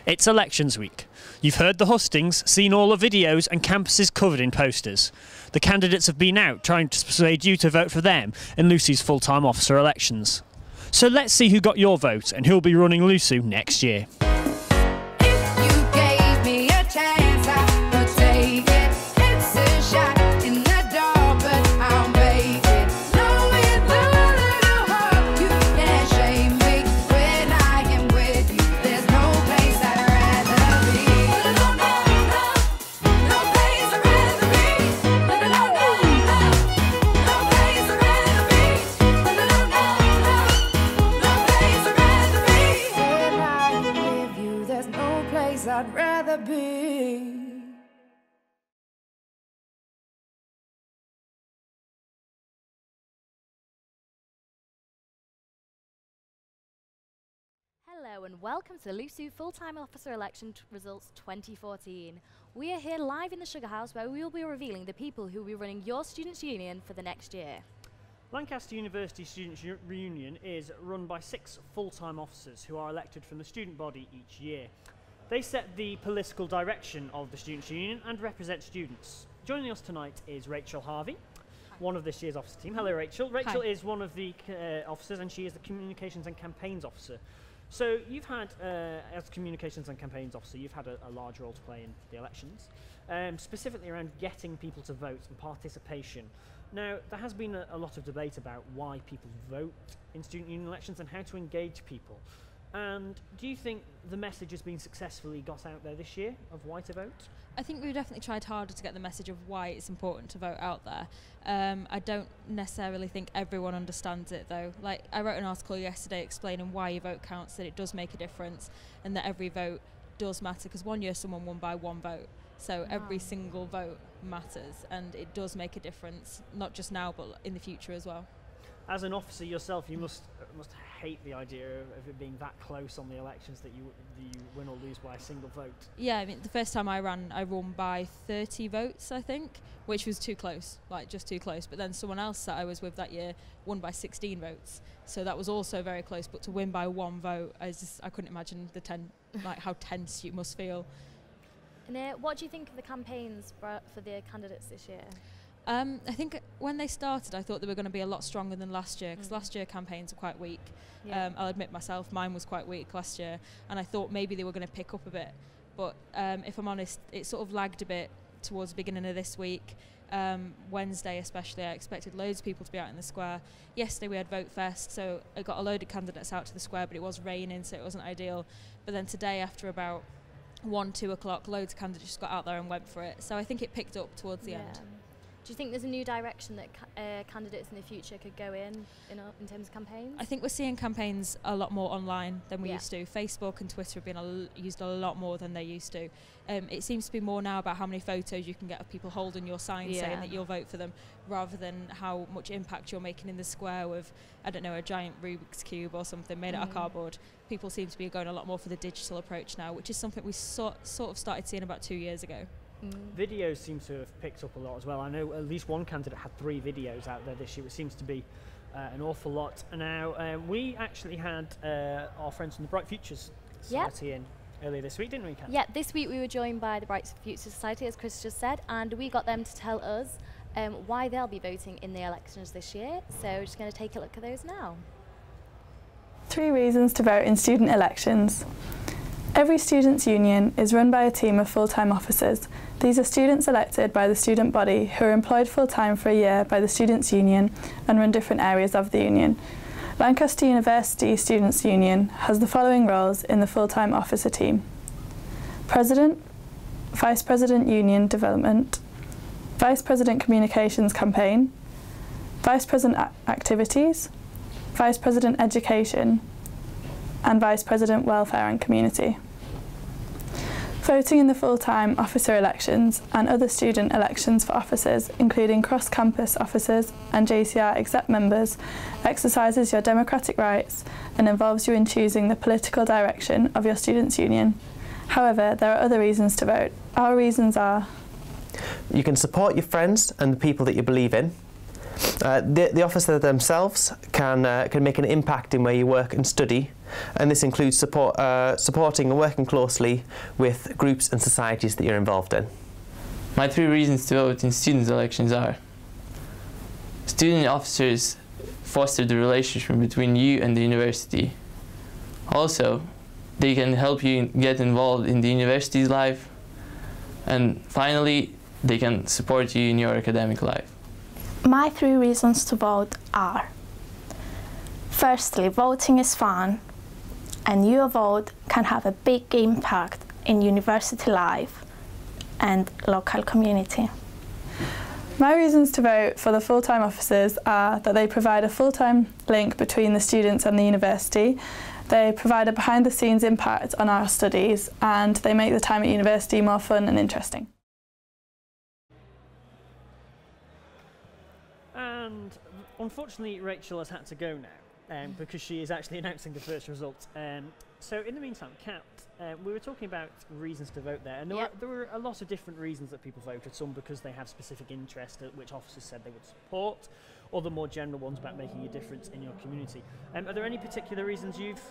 It's elections week. You've heard the hustings, seen all the videos and campuses covered in posters. The candidates have been out trying to persuade you to vote for them in LUSU's full-time officer elections. So let's see who got your vote and who'll be running LUSU next year. I'd rather be. Hello and welcome to LUSU Full-Time Officer Election Results 2014. We are here live in the Sugar House where we will be revealing the people who will be running your Students' Union for the next year. Lancaster University Student Union is run by 6 full-time officers who are elected from the student body each year. They set the political direction of the Students' Union and represent students. Joining us tonight is Rachel Harvey, one of this year's officer team. Hello, Rachel. Rachel is one of the officers, and she is the Communications and Campaigns Officer. So you've had, as Communications and Campaigns Officer, you've had a large role to play in the elections, specifically around getting people to vote and participation. Now, there has been a lot of debate about why people vote in student union elections and how to engage people. And do you think the message has been successfully got out there this year of why to vote? I think we've definitely tried harder to get the message of why it's important to vote out there. I don't necessarily think everyone understands it though. Like, I wrote an article yesterday explaining why your vote counts, that it does make a difference and that every vote does matter, because one year someone won by 1 vote. So every single vote matters and it does make a difference, not just now but in the future as well. As an officer yourself, you must hate the idea of it being that close on the elections that you win or lose by a single vote. Yeah, I mean, the first time I ran, I won by 30 votes, I think, which was too close, like just too close. But then someone else that I was with that year won by 16 votes, so that was also very close. But to win by 1 vote, I couldn't imagine how tense you must feel. And what do you think of the campaigns for the candidates this year? I think when they started, I thought they were going to be a lot stronger than last year, because last year campaigns were quite weak. Yeah. I'll admit myself, mine was quite weak last year, and I thought maybe they were going to pick up a bit. But if I'm honest, it sort of lagged a bit towards the beginning of this week. Wednesday especially, I expected loads of people to be out in the square. Yesterday we had Vote Fest, so I got a load of candidates out to the square, but it was raining, so it wasn't ideal. But then today, after about 1-2 o'clock, loads of candidates just got out there and went for it. So I think it picked up towards the end. Do you think there's a new direction that candidates in the future could go in terms of campaigns? I think we're seeing campaigns a lot more online than we used to. Facebook and Twitter have been used a lot more than they used to. It seems to be more now about how many photos you can get of people holding your sign saying that you'll vote for them, rather than how much impact you're making in the square with, I don't know, a giant Rubik's Cube or something made out of cardboard. People seem to be going a lot more for the digital approach now, which is something we sort of started seeing about 2 years ago. Videos seem to have picked up a lot as well. I know at least one candidate had 3 videos out there this year, which seems to be an awful lot. Now, we actually had our friends from the Bright Futures Society in earlier this week, didn't we, Kat? Yeah, this week we were joined by the Bright Futures Society, as Chris just said, and we got them to tell us why they'll be voting in the elections this year. So we're just going to take a look at those now. 3 reasons to vote in student elections. Every students' union is run by a team of full-time officers. These are students elected by the student body who are employed full-time for a year by the students' union and run different areas of the union. Lancaster University Students Union has the following roles in the full-time officer team: President, Vice President Union Development, Vice President Communications Campaign, Vice President Activities, Vice President Education, and Vice President Welfare and Community. Voting in the full-time officer elections and other student elections for officers, including cross-campus officers and JCR exec members, exercises your democratic rights and involves you in choosing the political direction of your students' union. However, there are other reasons to vote. Our reasons are: you can support your friends and the people that you believe in. The officer themselves can make an impact in where you work and study, and this includes supporting and working closely with groups and societies that you're involved in. My 3 reasons to vote in students' elections are: student officers foster the relationship between you and the university. Also, they can help you get involved in the university's life. And finally, they can support you in your academic life. My 3 reasons to vote are: firstly, voting is fun, and your vote can have a big impact in university life and local community. My reasons to vote for the full-time officers are that they provide a full-time link between the students and the university, they provide a behind-the-scenes impact on our studies, and they make the time at university more fun and interesting. And unfortunately, Rachel has had to go now because she is actually announcing the first result. So in the meantime, Kat, we were talking about reasons to vote there, and there were a lot of different reasons that people voted. Some because they have specific interest, which officers said they would support, or the more general ones about making a difference in your community. Are there any particular reasons you've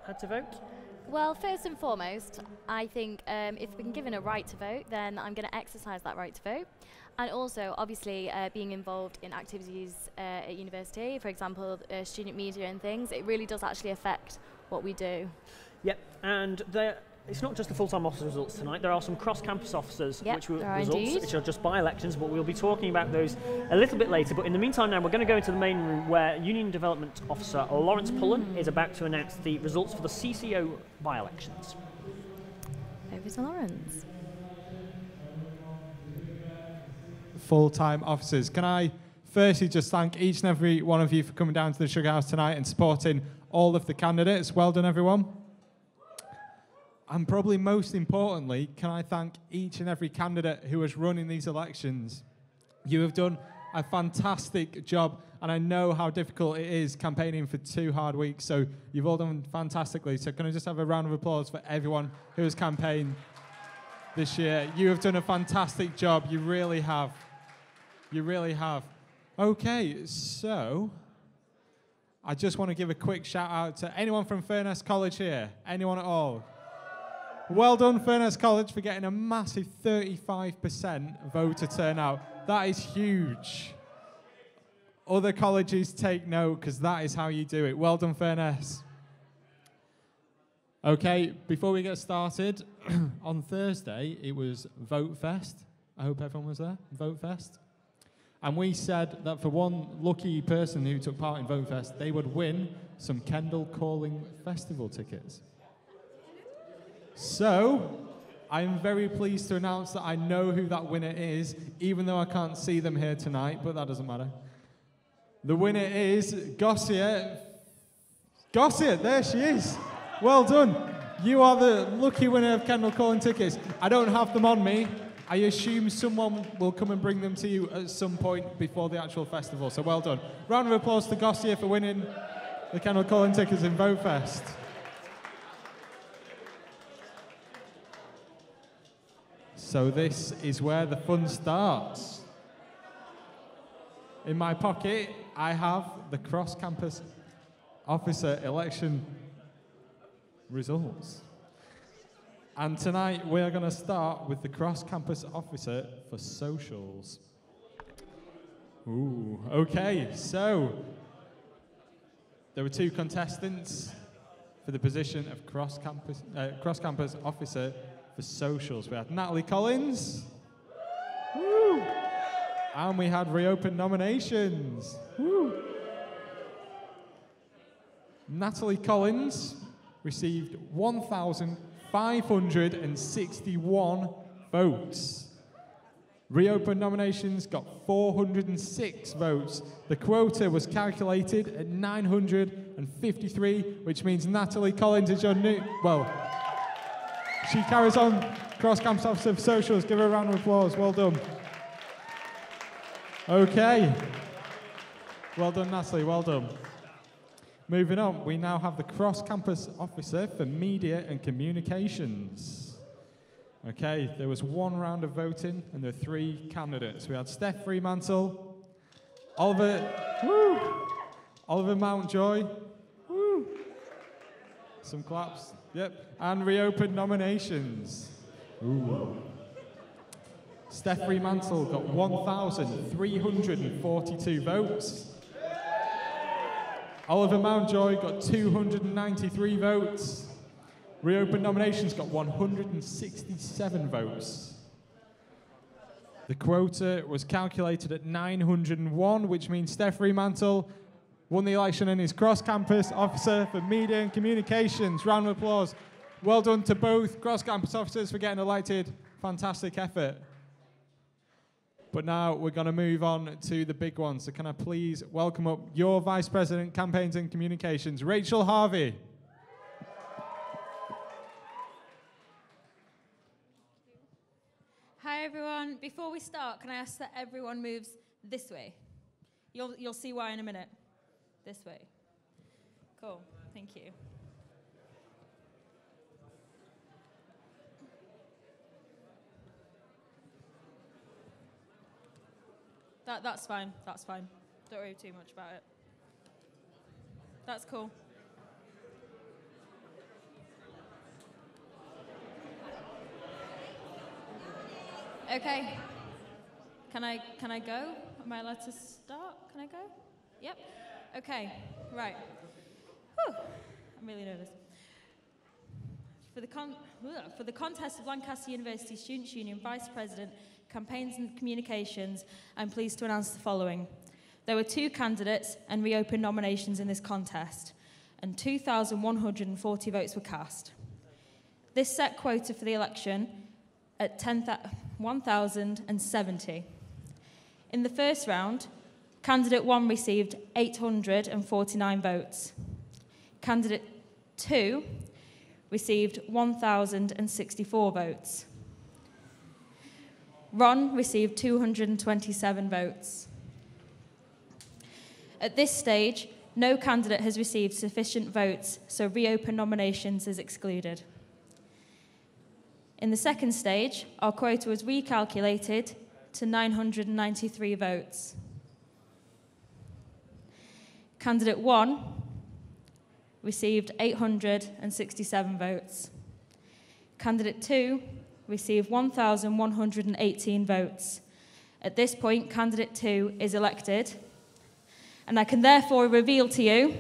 had to vote? Well, first and foremost, I think if we've been given a right to vote, then I'm going to exercise that right to vote. And also, obviously, being involved in activities at university, for example, student media and things, it really does actually affect what we do. Yep, and it's not just the full-time officer results tonight. There are some cross-campus officers which are just by-elections, but we'll be talking about those a little bit later. But in the meantime now, we're going to go into the main room where Union Development Officer Lawrence Pullen is about to announce the results for the CCO by-elections. Over to Lawrence. Full-time officers. Can I firstly just thank each and every one of you for coming down to the Sugar House tonight and supporting all of the candidates. Well done, everyone. And probably most importantly, can I thank each and every candidate who has run in these elections. You have done a fantastic job, and I know how difficult it is campaigning for 2 hard weeks, so you've all done fantastically. So can I just have a round of applause for everyone who has campaigned this year? You have done a fantastic job, you really have. You really have. Okay, so I just want to give a quick shout out to anyone from Furness College here. Anyone at all? Well done, Furness College, for getting a massive 35% voter turnout. That is huge. Other colleges take note, because that is how you do it. Well done, Furness. Okay, before we get started, on Thursday it was Vote Fest. I hope everyone was there, Vote Fest. And we said that for one lucky person who took part in Vote Fest, they would win some Kendall Calling Festival tickets. So, I'm very pleased to announce that I know who that winner is, even though I can't see them here tonight, but that doesn't matter. The winner is Gossier. Gossier, there she is. Well done. You are the lucky winner of Kendall Calling tickets. I don't have them on me. I assume someone will come and bring them to you at some point before the actual festival, so well done. Round of applause to Gossier for winning the Kendall Calling tickets in Vote Fest. So this is where the fun starts. In my pocket, I have the cross-campus officer election results. And tonight we are going to start with the cross-campus officer for socials. Ooh, okay, so there were 2 contestants for the position of cross-campus officer for socials. We had Natalie Collins, woo, and we had reopened nominations. Woo. Natalie Collins received 1,561 votes. Reopened nominations got 406 votes. The quota was calculated at 953, which means Natalie Collins is your new, well, she carries on cross-campus officer for socials. Give her a round of applause. Well done. Okay. Well done, Natalie. Well done. Moving on, we now have the cross-campus officer for media and communications. Okay, there was 1 round of voting and there were 3 candidates. We had Steph Fremantle, Oliver Mountjoy. Woo. Some claps. Yep. And reopened nominations. Ooh. Steph Fremantle got 1,342 votes. Oliver Mountjoy got 293 votes. Reopened nominations got 167 votes. The quota was calculated at 901, which means Steph Fremantle won the election and is cross-campus officer for media and communications. Round of applause. Well done to both cross-campus officers for getting elected. Fantastic effort. But now we're going to move on to the big one. So can I please welcome up your Vice President, Campaigns and Communications, Rachel Harvey. Hi everyone. Before we start, can I ask that everyone moves this way? You'll see why in a minute. This way. Cool. Thank you. That's fine. That's fine. Don't worry too much about it. That's cool. Okay. Can I go? Am I allowed to start? Can I go? Yep. Okay. Right. Whew. I'm really nervous. For the contest of Lancaster University Student Union Vice President, Campaigns and Communications, I'm pleased to announce the following. There were 2 candidates and reopened nominations in this contest, and 2,140 votes were cast. This set quota for the election at 1,070. In the first round, Candidate 1 received 849 votes. Candidate 2 received 1,064 votes. Ron received 227 votes. At this stage, no candidate has received sufficient votes, so reopen nominations is excluded. In the second stage, our quota was recalculated to 993 votes. Candidate 1 received 867 votes. Candidate 2 received 1,118 votes. At this point, Candidate 2 is elected, and I can therefore reveal to you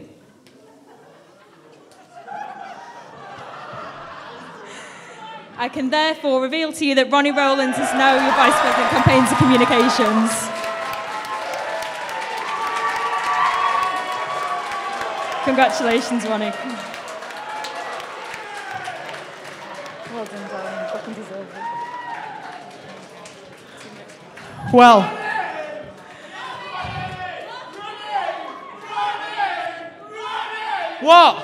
that Ronnie Rowlands is now your Vice President, Campaigns and Communications. Congratulations, Ronnie. Well done, darling. Fucking deserve it. Well, what?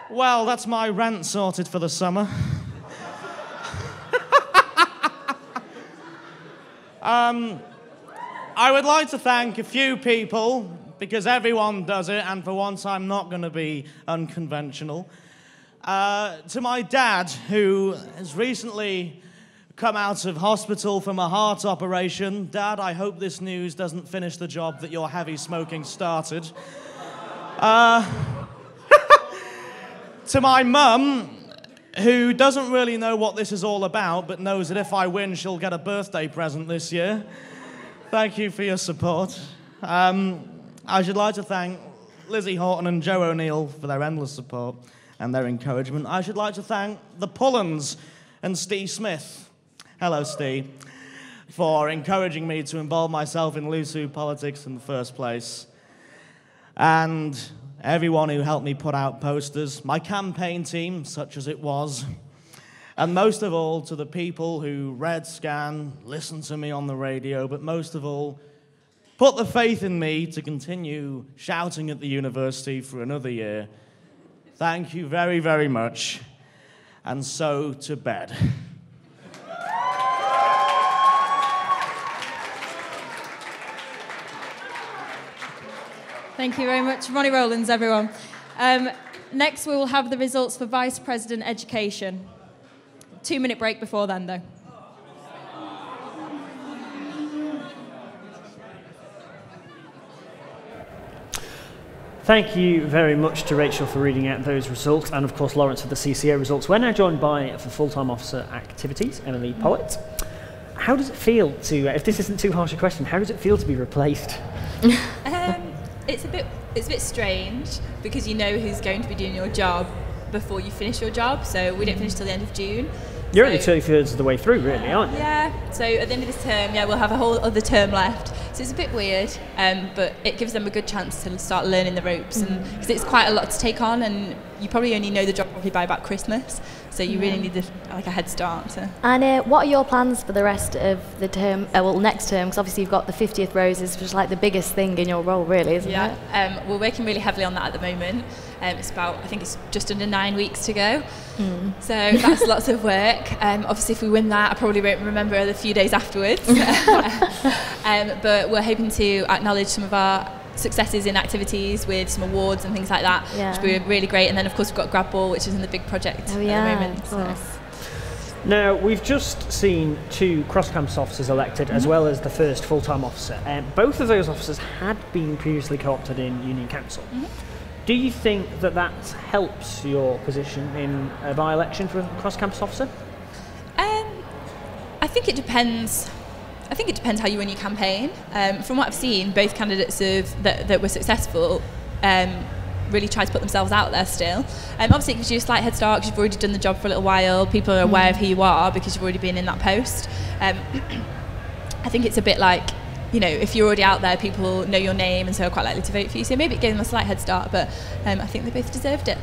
Well, that's my rant sorted for the summer. I would like to thank a few people, because everyone does it, and for once I'm not going to be unconventional. To my dad, who has recently come out of hospital from a heart operation. Dad, I hope this news doesn't finish the job that your heavy smoking started. To my mum, who doesn't really know what this is all about, but knows that if I win, she'll get a birthday present this year. Thank you for your support. I should like to thank Lizzie Horton and Joe O'Neill for their endless support and their encouragement. I should like to thank the Pullens and Steve Smith. Hello, Steve. For encouraging me to involve myself in LUSU politics in the first place. And everyone who helped me put out posters, my campaign team, such as it was, and most of all to the people who read, scan, listened to me on the radio, but most of all, put the faith in me to continue shouting at the university for another year. Thank you very, very much. And so to bed. Thank you very much. Ronnie Rowlands, everyone. Next, we will have the results for Vice President Education. 2-minute break before then, though. Thank you very much to Rachel for reading out those results, and of course Lawrence for the CCO results. We're now joined by, for full-time officer activities, Emily Pollett. How does it feel to, if this isn't too harsh a question, how does it feel to be replaced? It's a bit strange because you know who's going to be doing your job before you finish your job. So we don't finish till the end of June. You're only 2/3 of the way through, really, aren't you? Yeah. So at the end of this term, we'll have a whole other term left. So it's a bit weird, but it gives them a good chance to start learning the ropes, and because it's quite a lot to take on, and you probably only know the job probably by about Christmas. So you really need a head start. So. And what are your plans for the rest of the term? Well, next term, because obviously you've got the 50th roses, which is like the biggest thing in your role, really, isn't it? Yeah. We're working really heavily on that at the moment. It's about, I think it's just under 9 weeks to go. So that's lots of work. Obviously, if we win that, I probably won't remember the few days afterwards. But we're hoping to acknowledge some of our successes in activities with some awards and things like that, which would be really great. And then, of course, we've got Grab Ball, which is in the big project at the moment. So. Now, we've just seen 2 cross-campus officers elected, as well as the first full-time officer. Both of those officers had been previously co-opted in Union Council. Do you think that that helps your position in a by-election for a cross-campus officer? I think it depends. I think it depends how you run your campaign. From what I've seen, both candidates that were successful really try to put themselves out there still. Obviously, it gives you a slight head start because you've already done the job for a little while. People are aware of who you are because you've already been in that post. I think it's a bit like, you know, if you're already out there, people know your name and so are quite likely to vote for you. So maybe it gave them a slight head start, but I think they both deserved it.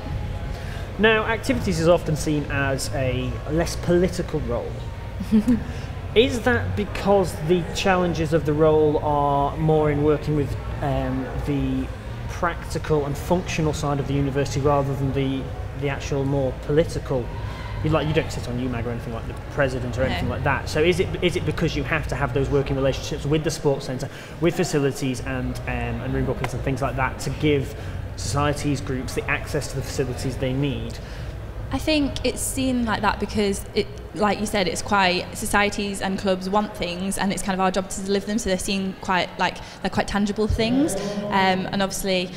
Now, activities is often seen as a less political role. Is that because the challenges of the role are more in working with the practical and functional side of the university rather than the actual more political? You don't sit on UMAG or anything like the president or anything like that. So is it because you have to have those working relationships with the sports centre, with facilities and room bookings and things like that to give societies, groups the access to the facilities they need? I think it's seen like that because, like you said, it's quite, societies and clubs want things and it's kind of our job to deliver them, so they're seen quite tangible things, and obviously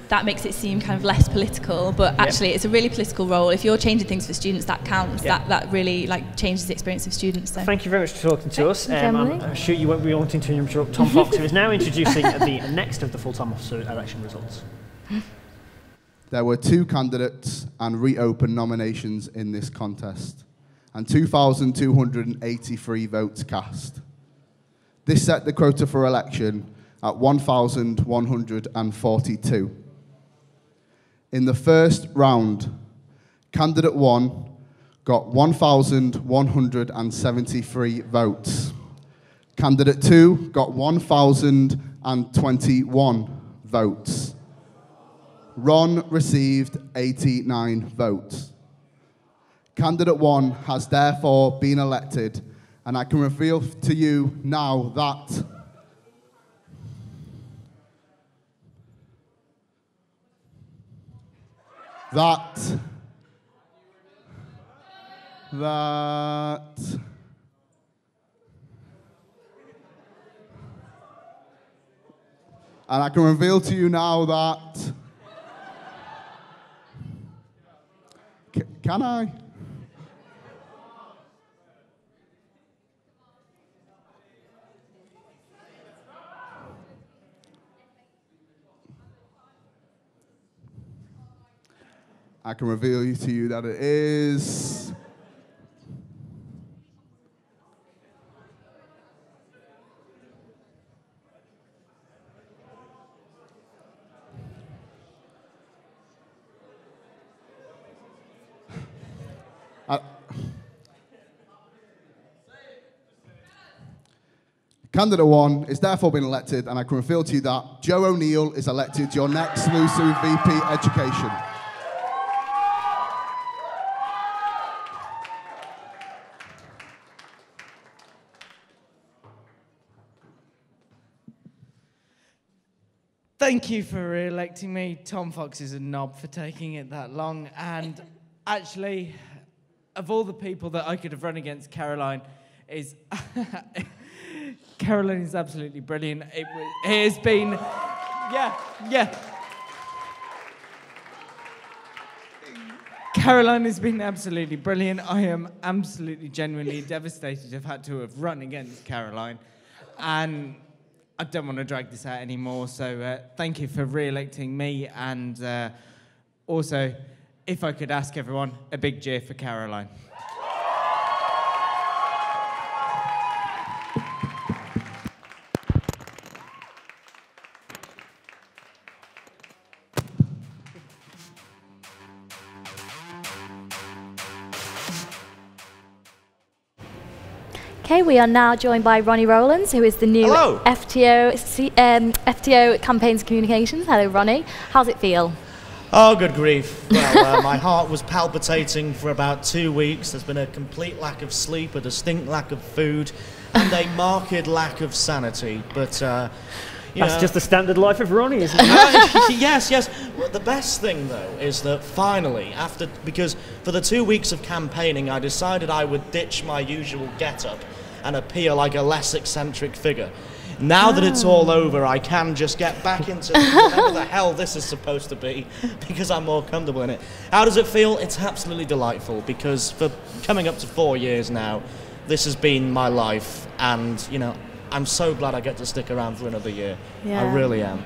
that makes it seem kind of less political, but actually it's a really political role. If you're changing things for students, that counts. That really changes the experience of students. So. Thank you very much for talking to us. I'm sure you won't be wanting to interrupt Tom Fox, who is now introducing the next of the full-time officer election results. There were 2 candidates and reopened nominations in this contest, and 2,283 votes cast. This set the quota for election at 1,142. In the first round, candidate 1 got 1,173 votes. Candidate 2 got 1,021 votes. Ron received 89 votes. Candidate 1 has therefore been elected, and I can reveal to you now that and I can reveal to you now that can I? I can reveal to you that it is Candidate 1 is therefore been elected, and I can reveal to you that Joe O'Neill is elected your next LUSU VP Education. Thank you for re-electing me. Tom Fox is a knob for taking it that long. And actually, of all the people that I could have run against, Caroline is absolutely brilliant. It has been Yeah. Caroline has been absolutely brilliant. I am absolutely, genuinely devastated to have had to have run against Caroline. And I don't want to drag this out anymore, so thank you for re-electing me. And also, if I could ask everyone, a big cheer for Caroline. Okay, we are now joined by Ronnie Rowlands, who is the new FTO Campaigns Communications. Hello, Ronnie. How's it feel? Oh, good grief. Well, my heart was palpitating for about 2 weeks. There's been a complete lack of sleep, a distinct lack of food, and a marked lack of sanity. But, that's just the standard life of Ronnie, isn't it? Yes. Well, the best thing, though, is that finally, because for the 2 weeks of campaigning, I decided I would ditch my usual get-up and appear like a less eccentric figure. Now that it's all over, I can just get back into whatever the hell this is supposed to be, because I'm more comfortable in it. How does it feel? It's absolutely delightful, because for coming up to 4 years now, this has been my life, and, you know, I'm so glad I get to stick around for another year. Yeah. I really am.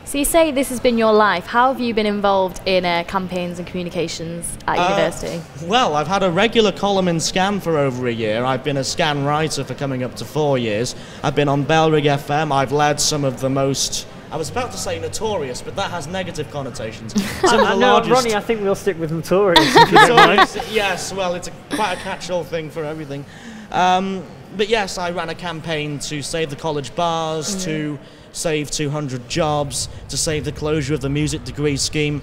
So you say this has been your life. How have you been involved in campaigns and communications at university? Well, I've had a regular column in Scan for over a year. I've been a Scan writer for coming up to 4 years. I've been on Belrig FM. I've led some of the most, I was about to say notorious, but that has negative connotations. Some of the largest... Ronnie, I think we'll stick with notorious. If you don't mind. Yes, well, it's quite a catch-all thing for everything. But yes, I ran a campaign to save the college bars, to save 200 jobs, to save the closure of the music degree scheme,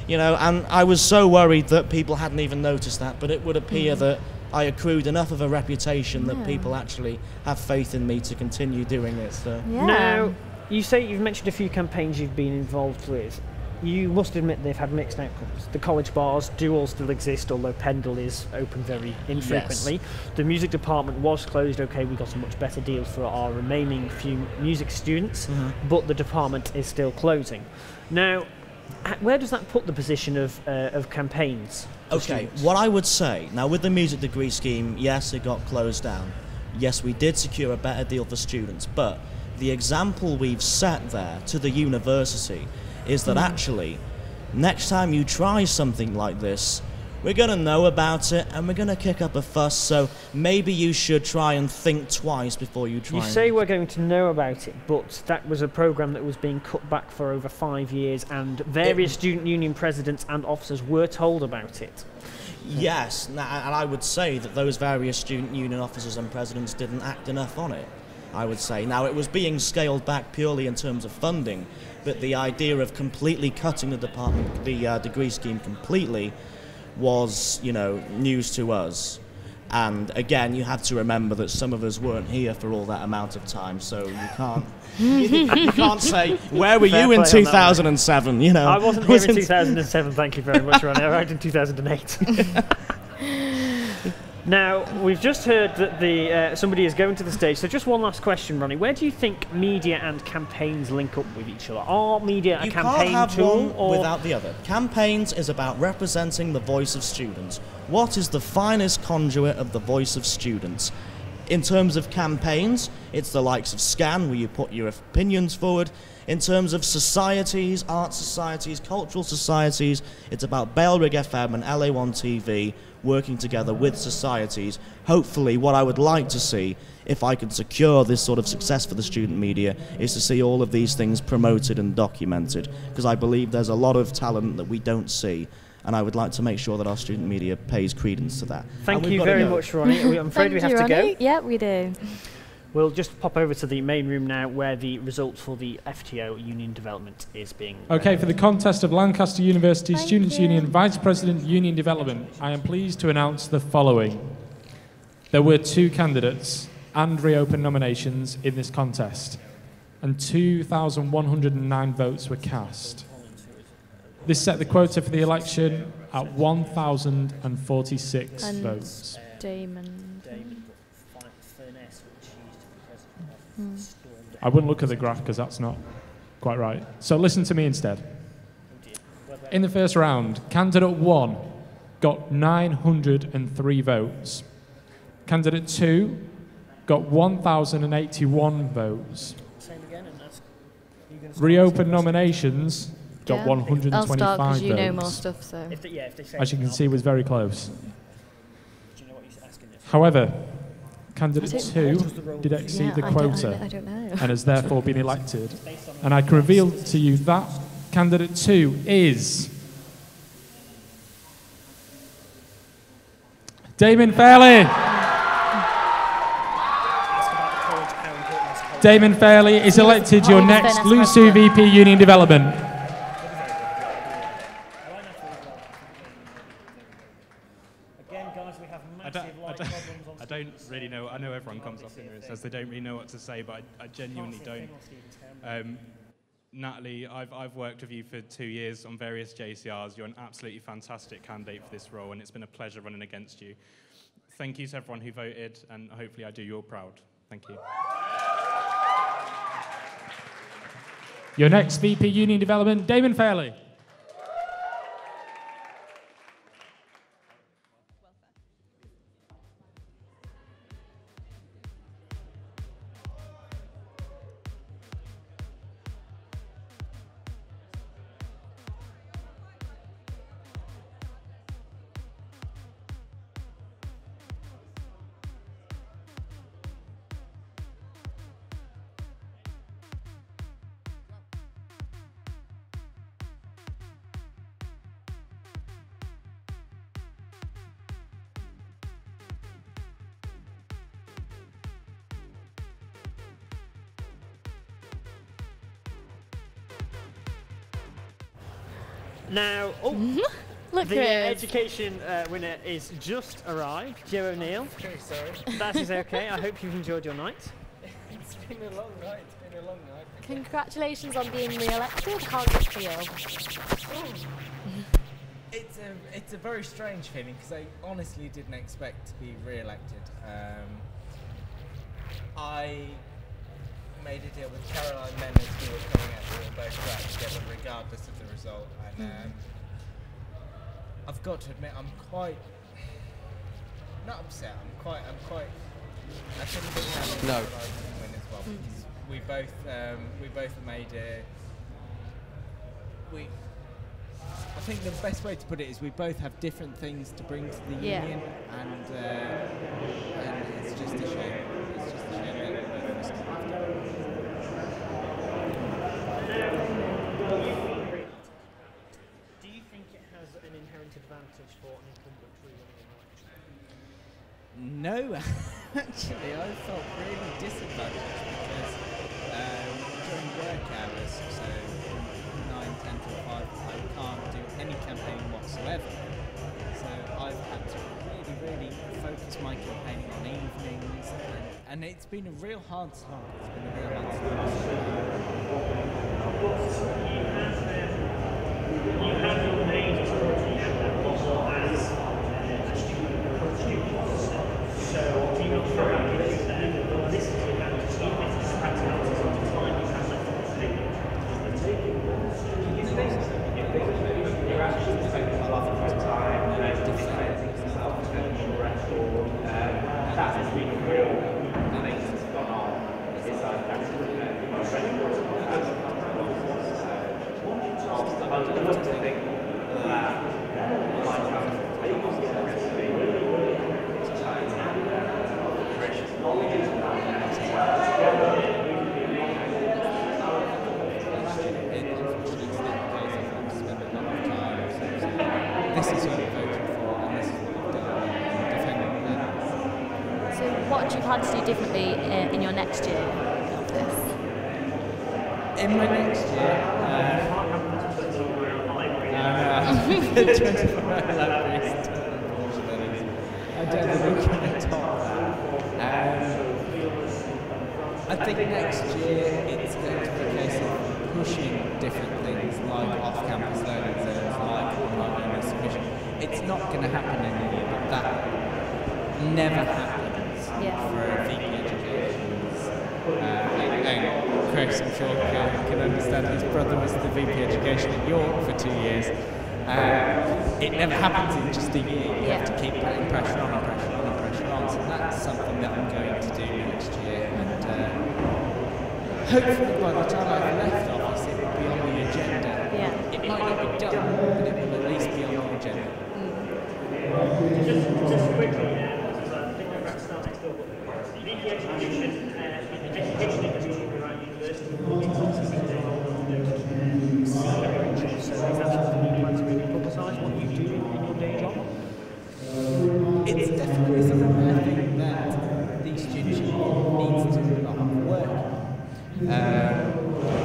you know, and I was so worried that people hadn't even noticed that, but it would appear that I accrued enough of a reputation that people actually have faith in me to continue doing it. So. Yeah. Now, you say you've mentioned a few campaigns you've been involved with. You must admit they've had mixed outcomes. The college bars do all still exist, although Pendle is open very infrequently. Yes. The music department was closed. Okay, we got a much better deal for our remaining few music students, but the department is still closing. Now, where does that put the position of campaigns? Okay, what I would say, now with the music degree scheme, yes, it got closed down. Yes, we did secure a better deal for students, but the example we've set there to the university is that actually, next time you try something like this, we're going to know about it and we're going to kick up a fuss, so maybe you should try and think twice before you try. You say we're going to know about it, but that was a programme that was being cut back for over 5 years, and various student union presidents and officers were told about it. Yes, and I would say that those various student union officers and presidents didn't act enough on it, I would say. Now, it was being scaled back purely in terms of funding, but the idea of completely cutting the degree scheme completely was, you know, news to us. And again, you have to remember that some of us weren't here for all that amount of time, so you can't you can't say, where were you in 2007, you know. I wasn't here in 2007, thank you very much, Ronnie. I arrived in 2008. Now, we've just heard that somebody is going to the stage, so just one last question, Ronnie. Where do you think media and campaigns link up with each other? Are media a campaign tool? You can't have one without the other. Campaigns is about representing the voice of students. What is the finest conduit of the voice of students? In terms of campaigns, it's the likes of Scan, where you put your opinions forward. In terms of societies, art societies, cultural societies, it's about Belrig FM and LA1 TV working together with societies. Hopefully, what I would like to see, if I could secure this sort of success for the student media, is to see all of these things promoted and documented, because I believe there's a lot of talent that we don't see, and I would like to make sure that our student media pays credence to that. Thank you very much, Ronnie. I'm afraid we have to go. Yeah, we do. We'll just pop over to the main room now, where the results for the FTO union development is being... Okay, for the contest of Lancaster University Student Union Vice President Union Development, I am pleased to announce the following. There were 2 candidates and reopened nominations in this contest, and 2,109 votes were cast. This set the quota for the election at 1,046 votes. Damon. I wouldn't look at the graph because that's not Quite right. So listen to me instead. In the first round, candidate 1 got 903 votes. Candidate 2 got 1,081 votes. Same again and ask. Reopen nominations got 125 I'll start because you votes. know more stuff, so. If they say As you can I'll see, it was very close. Do you know what you're asking this? However, candidate I don't 2 know. did exceed Yeah, the I don't- quota I don't know. and has therefore been elected. And I can reveal to you that candidate 2 is Damon Fairley. Damon Fairley is elected your next LUSU VP Union Development. I don't really know. I know everyone comes up here and says they don't really know what to say, but I genuinely don't. Natalie, I've worked with you for 2 years on various JCRs. You're an absolutely fantastic candidate for this role, and it's been a pleasure running against you. Thank you to everyone who voted, and hopefully I do you all proud. Thank you. Your next VP Union Development, Damon Fairley. Now, Look the who it is. education winner is just arrived, Joe O'Neill. Very sorry. That is okay. I hope you've enjoyed your night. It's been a long night. It's been a long night. Congratulations on being re-elected. How does it feel? It's a very strange feeling because I honestly didn't expect to be re-elected. I made a deal with Caroline Menners, who were coming out, we were both back together regardless of the result, and I've got to admit I'm quite not upset. I'm quite I think a bit happy that I didn't win as well because we both made a I think the best way to put it is we both have different things to bring to the union, and it's just a shame. It's just a shame that both of us can't have Do you think it has an inherent advantage for an incumbent running an election? No, actually, I felt really disadvantaged because during work hours, so 9, 10 till 5, I can't do any campaigning whatsoever. So I've had to really focus my campaigning on evenings, and it's been a real hard slog. It's been a real hard slog. You have your name also as so do you not feel like it is this is the advantage, even if it's practicalities on the time you have left on the table? You're actually spending a lot of time defending yourself and your record. That has been a real thing that's gone on. It's like that's I would love to think that this is what I voted for, and this is what I've done, and defending that. So what would you plan to do differently in your next year of this? In my next year, 24-hour library is still unfortunate. I don't think we can top that. I think next year it's going to be a case of pushing different things like off-campus learning zones, like online learning submission. It's not going to happen in a year, but that never happens for VP education. And Chris, I'm sure can understand, his brother was the VP Education at York for 2 years. It never happens in just a year. You have to keep putting pressure on and pressure on and pressure on. So that's something that I'm going to do next year. And hopefully by the time I've left office, it will be on the agenda. Yeah. It might not be done, but it will at least be on the agenda. Just quickly, I think we're about to start next door, but VP Education, education industry around university, so is that something you plan to really publicise, what you do in your day job? It's definitely something that I think that these students needs to work.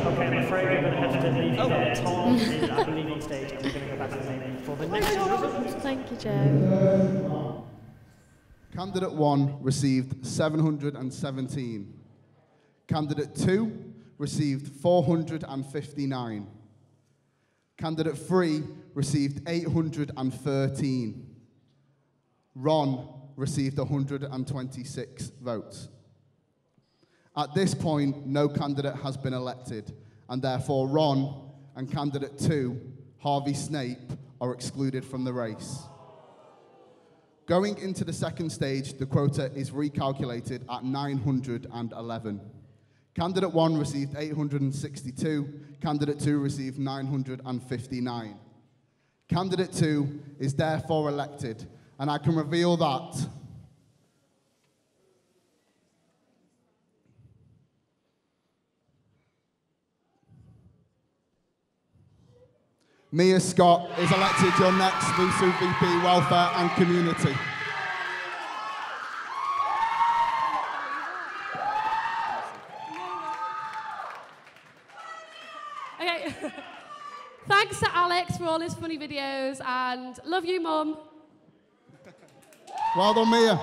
Okay, I'm afraid we're going to have to leave you there. Tom is, I believe, on stage, and we're going to go back to the main room for the next results. Thank you, Joe. Candidate 1 received 717. Candidate 2 received 459. Candidate 3 received 813. Ron received 126 votes. At this point, no candidate has been elected, and therefore Ron and candidate 2, Harvey Snape, are excluded from the race. Going into the second stage, the quota is recalculated at 911. Candidate 1 received 862, candidate 2 received 959. Candidate 2 is therefore elected, and I can reveal that Mia Scott is elected your next LUSU VP Welfare and Community. Okay. Thanks to Alex for all his funny videos, and love you, Mum. Well done, Mia.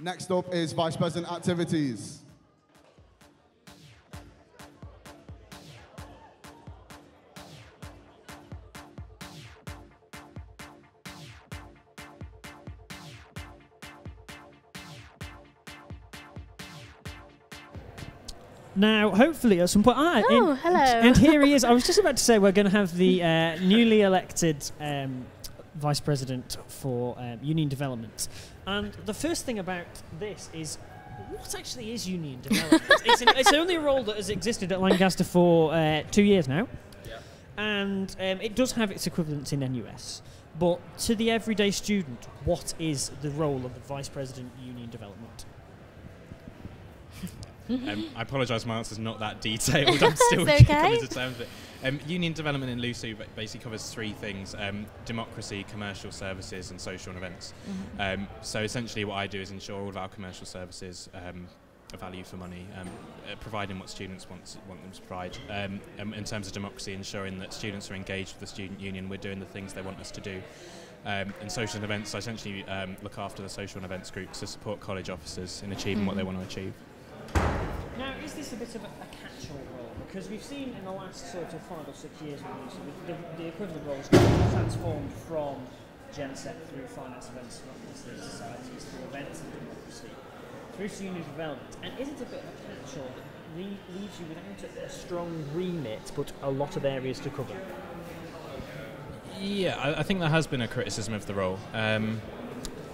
Next up is Vice President Activities. Now, hopefully, at some point... hello. And here he is. I was just about to say we're going to have the newly elected Vice President for Union Development. And the first thing about this is, what actually is Union Development? It's only a role that has existed at Lancaster for 2 years now. Yeah. And it does have its equivalents in NUS. But to the everyday student, what is the role of the Vice President Union Development? I apologise, my answer's not that detailed. I'm still okay. coming to terms with it. Union development in LUSU basically covers three things: democracy, commercial services, and social and events. Mm-hmm. So essentially, what I do is ensure all of our commercial services are value for money, providing what students want them to provide. In terms of democracy, ensuring that students are engaged with the student union, we're doing the things they want us to do. And social and events, I essentially look after the social and events groups to support college officers in achieving what they want to achieve. Now, is this a bit of a catch-all role? Because we've seen in the last sort of 5 or 6 years the equivalent roles transformed from GenSec through finance events, societies, through events and democracy, through to union development. And is it a bit of a catch-all that leaves you without a strong remit, but a lot of areas to cover? Yeah, I think there has been a criticism of the role.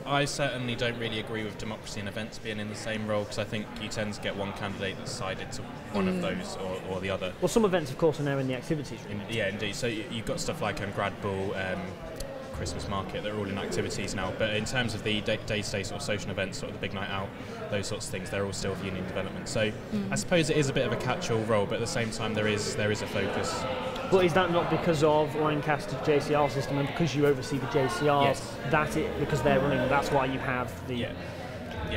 I certainly don't really agree with democracy and events being in the same role, because I think you tend to get one candidate that's sided to one of those or the other. Well, some events, of course, are now in the activities room. Yeah, indeed. So you've got stuff like Grad Ball, Christmas Market, they're all in activities now. But in terms of the day-to-day sort of social events, sort of the big night out, those sorts of things, they're all still for union development. So I suppose it is a bit of a catch-all role, but at the same time there is a focus. But is that not because of Lancaster's JCR system and because you oversee the JCRs? Yes. Because they're running, that's why you have the... Yeah.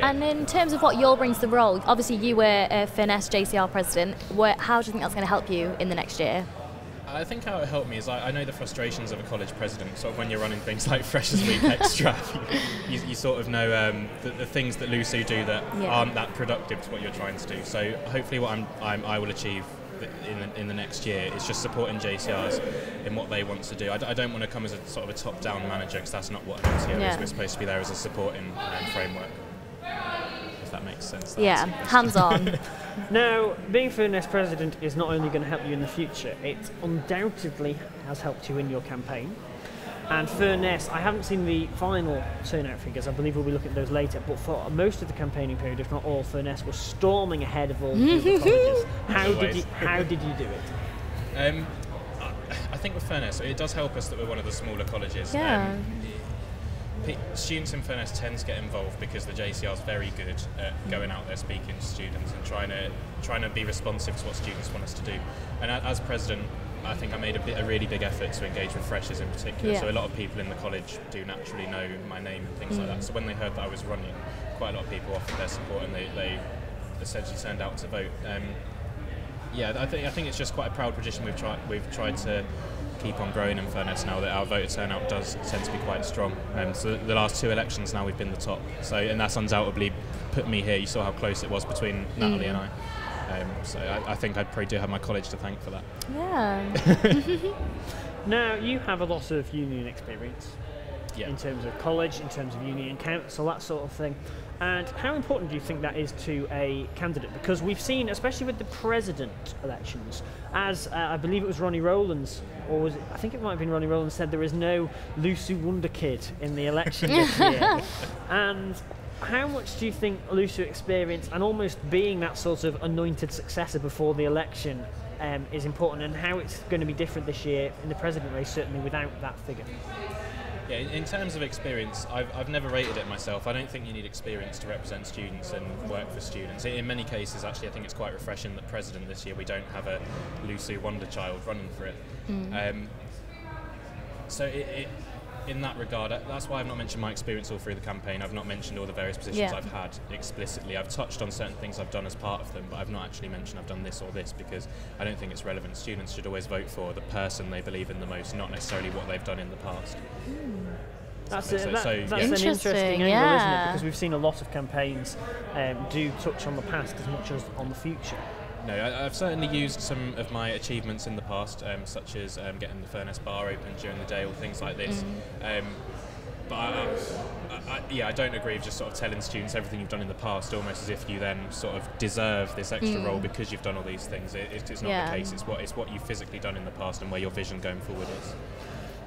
And in terms of what you'll bring to the role, obviously you were a Finesse JCR president. How do you think that's going to help you in the next year? I think how it helped me is I know the frustrations of a college president. Sort of when you're running things like Freshers Week Extra, you sort of know the things that LUSU do that aren't that productive to what you're trying to do. So hopefully what I will achieve in the next year is just supporting JCRs in what they want to do. I don't want to come as a sort of a top-down manager, because that's not what an MCO is. We're supposed to be there as a supporting framework. if that makes sense. Yeah, hands-on. Now, being Furness president is not only going to help you in the future, it undoubtedly has helped you in your campaign. And Furness, I haven't seen the final turnout figures, I believe we'll be looking at those later, but for most of the campaigning period, if not all, Furness was storming ahead of all the other colleges. How did you do it? I think with Furness, it does help us that we're one of the smaller colleges. Yeah. Students in Furness tend to get involved because the JCR is very good at going out there speaking to students and trying to be responsive to what students want us to do. And as president, I think I made a really big effort to engage with freshers in particular. Yeah. So a lot of people in the college do naturally know my name and things like that. So when they heard that I was running, quite a lot of people offered their support and they essentially turned out to vote. Yeah, I think it's just quite a proud position we've tried to keep on growing in Furness now that our voter turnout does tend to be quite strong. So the last 2 elections now we've been the top. So and that's undoubtedly put me here. You saw how close it was between Natalie and I. So I think I probably do have my college to thank for that. Yeah. Now, you have a lot of union experience in terms of college, in terms of union council, that sort of thing. And how important do you think that is to a candidate? Because we've seen, especially with the president elections, as I believe it was Ronnie Rowlands, or was it, I think it might have been Ronnie Rowlands, said there is no LUSU wonder kid in the election this year. And how much do you think LUSU experience and almost being that sort of anointed successor before the election is important, and how it's going to be different this year in the president race, certainly without that figure? Yeah, in terms of experience, I've never rated it myself. I don't think you need experience to represent students and work for students. In many cases, actually, I think it's quite refreshing that president this year we don't have a LUSU wonder child running for it. So in that regard, that's why I've not mentioned my experience all through the campaign. I've not mentioned all the various positions I've had explicitly. I've touched on certain things I've done as part of them, but I've not actually mentioned I've done this or this, because I don't think it's relevant. Students should always vote for the person they believe in the most, not necessarily what they've done in the past. That's an interesting angle, isn't it? Because we've seen a lot of campaigns do touch on the past as much as on the future. No, I've certainly used some of my achievements in the past, such as getting the Furness bar open during the day or things like this. But I don't agree with just sort of telling students everything you've done in the past, almost as if you then sort of deserve this extra role because you've done all these things. It's not the case. It's what you've physically done in the past and where your vision going forward is.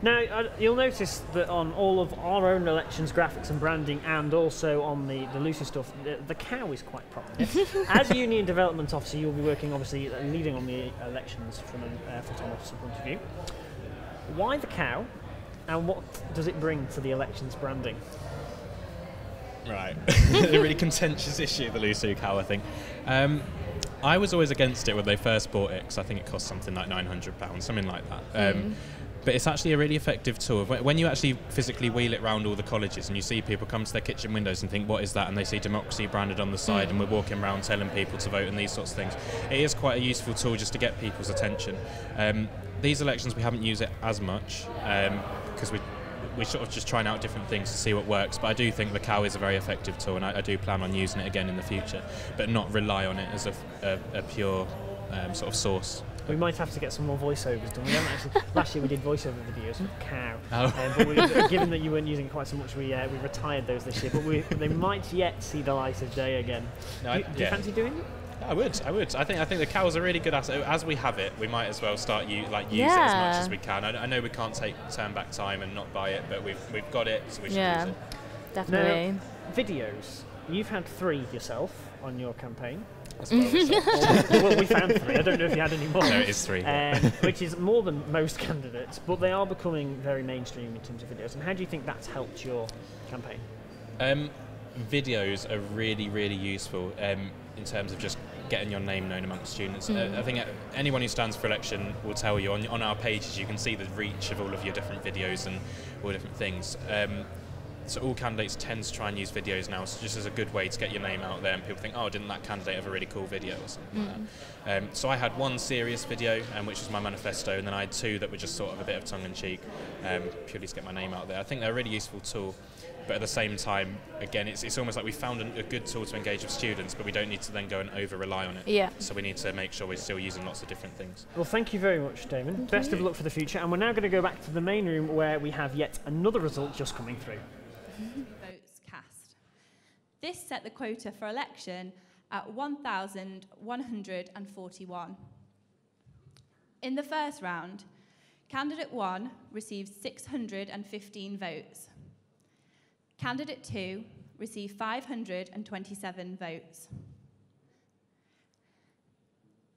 Now, you'll notice that on all of our own elections, graphics and branding, and also on the LUSU stuff, the cow is quite prominent. As Union Development Officer, you'll be working, obviously, leading on the elections from a full-time officer point of view. Why the cow, and what does it bring to the elections branding? Right. A really contentious issue, the LUSU cow, I think. I was always against it when they first bought it, because I think it cost something like £900, something like that. But it's actually a really effective tool. When you actually physically wheel it around all the colleges and you see people come to their kitchen windows and think, what is that? And they see democracy branded on the side and we're walking around telling people to vote and these sorts of things. It is quite a useful tool just to get people's attention. These elections we haven't used it as much because we're sort of just trying out different things to see what works. But I do think the cow is a very effective tool, and I do plan on using it again in the future, but not rely on it as a pure sort of source. We might have to get some more voiceovers done. We haven't actually. Last year we did voiceover videos with cow, but given that you weren't using it quite so much, we retired those this year. But they might yet see the light of day again. Do you fancy doing it? I would. I think the cow's a really good asset. As we have it, we might as well start use it as much as we can. I know we can't turn back time and not buy it, but we've got it, so we should use it. Definitely. Now, videos. You've had 3 yourself on your campaign. Well, we found 3. I don't know if you had any more. No, it is 3. Which is more than most candidates, but they are becoming very mainstream in terms of videos. And how do you think that's helped your campaign? Videos are really, really useful in terms of just getting your name known amongst students. I think anyone who stands for election will tell you on our pages you can see the reach of all of your different videos and all different things. So all candidates tend to try and use videos now, so just as a good way to get your name out there and people think, oh, didn't that candidate have a really cool video or something like that. So I had 1 serious video, which was my manifesto, and then I had 2 that were just sort of a bit of tongue-in-cheek, purely to get my name out there. I think they're a really useful tool, but at the same time, again, it's almost like we found a good tool to engage with students, but we don't need to then go and over-rely on it. Yeah. So we need to make sure we're still using lots of different things. Well, thank you very much, Damon. Best of luck for the future, and we're now going to go back to the main room where we have yet another result just coming through. Votes cast. This set the quota for election at 1,141. In the first round, candidate 1 received 615 votes. Candidate 2 received 527 votes.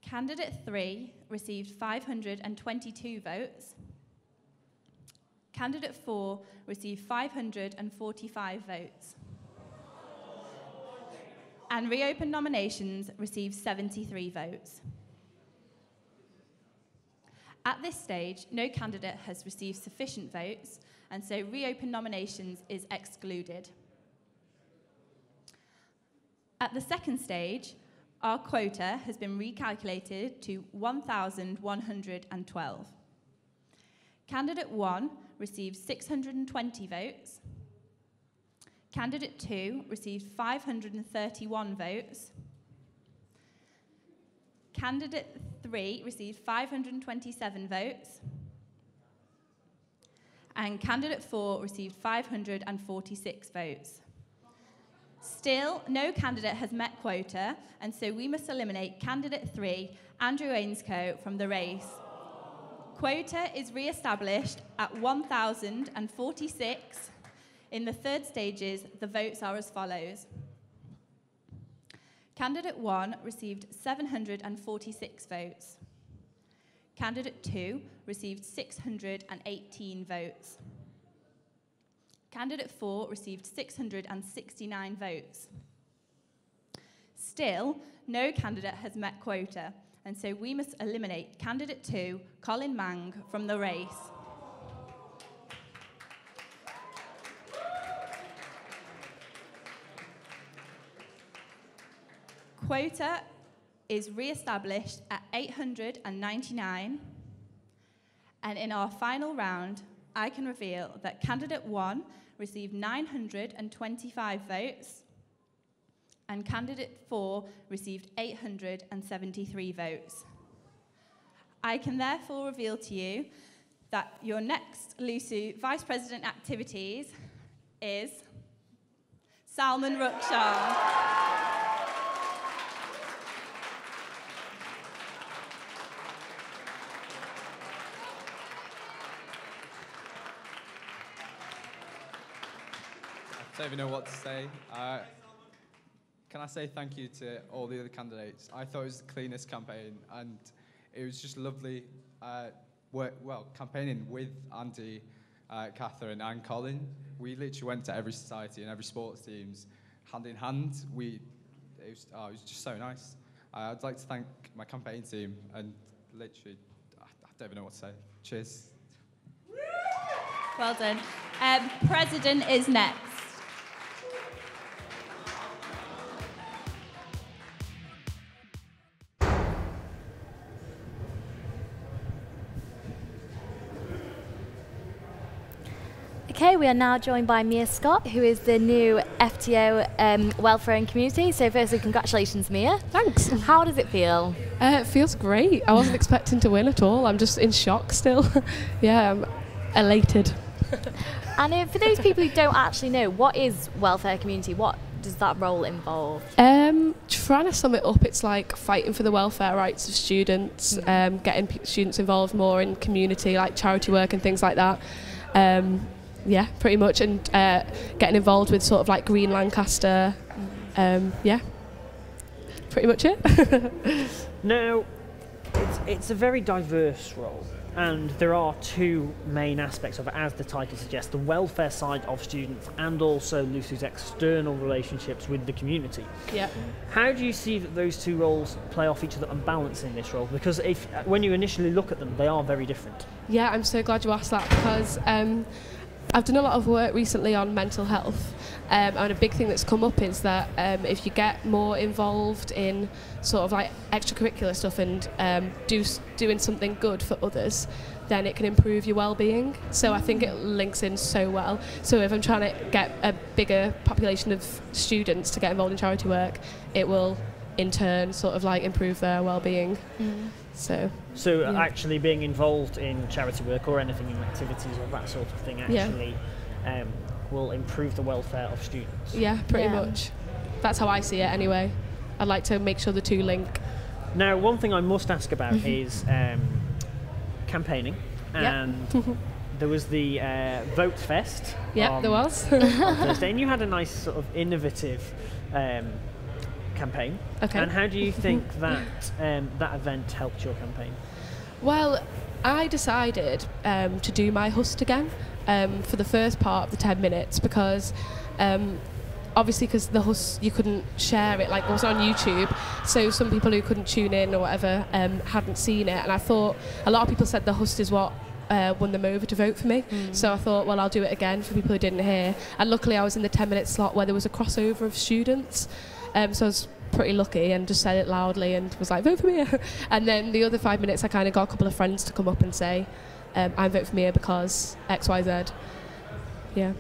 Candidate 3 received 522 votes. Candidate 4 received 545 votes. And reopened nominations received 73 votes. At this stage, no candidate has received sufficient votes, and so reopened nominations is excluded. At the second stage, our quota has been recalculated to 1,112. Candidate 1 received 620 votes. Candidate 2 received 531 votes. Candidate 3 received 527 votes. And candidate 4 received 546 votes. Still, no candidate has met quota, and so we must eliminate candidate 3, Andrew Ainscoe, from the race. Quota is re-established at 1,046. In the third stages, the votes are as follows. Candidate 1 received 746 votes. Candidate 2 received 618 votes. Candidate 4 received 669 votes. Still, no candidate has met quota, and so we must eliminate candidate 2, Colin Mang, from the race. Quota is re-established at 899, and in our final round, I can reveal that candidate 1 received 925 votes, and candidate 4 received 873 votes. I can therefore reveal to you that your next LUSU Vice President activities is Salman Rukhsar. I don't even know what to say. Can I say thank you to all the other candidates? I thought it was the cleanest campaign, and it was just lovely campaigning with Andy, Catherine and Colin. We literally went to every society and every sports teams hand in hand. It was just so nice. I'd like to thank my campaign team, and literally, I don't even know what to say. Cheers. Well done. President is next. Okay, we are now joined by Mia Scott, who is the new FTO Welfare and Community. So firstly, congratulations, Mia. Thanks. How does it feel? It feels great. I wasn't expecting to win at all. I'm just in shock still. Yeah, I'm elated. And for those people who don't actually know, what is Welfare Community? What does that role involve? Trying to sum it up, it's like fighting for the welfare rights of students, getting students involved more in community, like charity work and things like that. Yeah, pretty much, and getting involved with sort of like Green Lancaster. Yeah, pretty much it. Now, it's a very diverse role, and there are two main aspects of it, as the title suggests: the welfare side of students, and also LUSU's external relationships with the community. Yeah. How do you see that those two roles play off each other and balance in this role? Because when you initially look at them, they are very different. Yeah, I'm so glad you asked that, because I've done a lot of work recently on mental health, and a big thing that's come up is that if you get more involved in sort of like extracurricular stuff and doing something good for others, then it can improve your well-being. So I think it links in so well. So if I'm trying to get a bigger population of students to get involved in charity work, it will in turn sort of like improve their well-being. So yeah. Actually being involved in charity work or anything in activities or that sort of thing actually will improve the welfare of students. Yeah, pretty much. That's how I see it anyway. I'd like to make sure the two link. Now, one thing I must ask about is campaigning, and there was the Vote Fest. Yeah, there was. on Thursday, and you had a nice sort of innovative campaign. Okay. And how do you think that that event helped your campaign? Well, I decided to do my HUST again for the first part of the 10 minutes because obviously because the HUST you couldn't share it, like it was on YouTube, so some people who couldn't tune in or whatever hadn't seen it, and I thought a lot of people said the HUST is what won them over to vote for me. So I thought, well, I'll do it again for people who didn't hear, and luckily I was in the 10-minute slot where there was a crossover of students, so I was pretty lucky and just said it loudly and was like, vote for me. And then the other 5 minutes I kind of got a couple of friends to come up and say, I'm vote for me because XYZ. Yeah.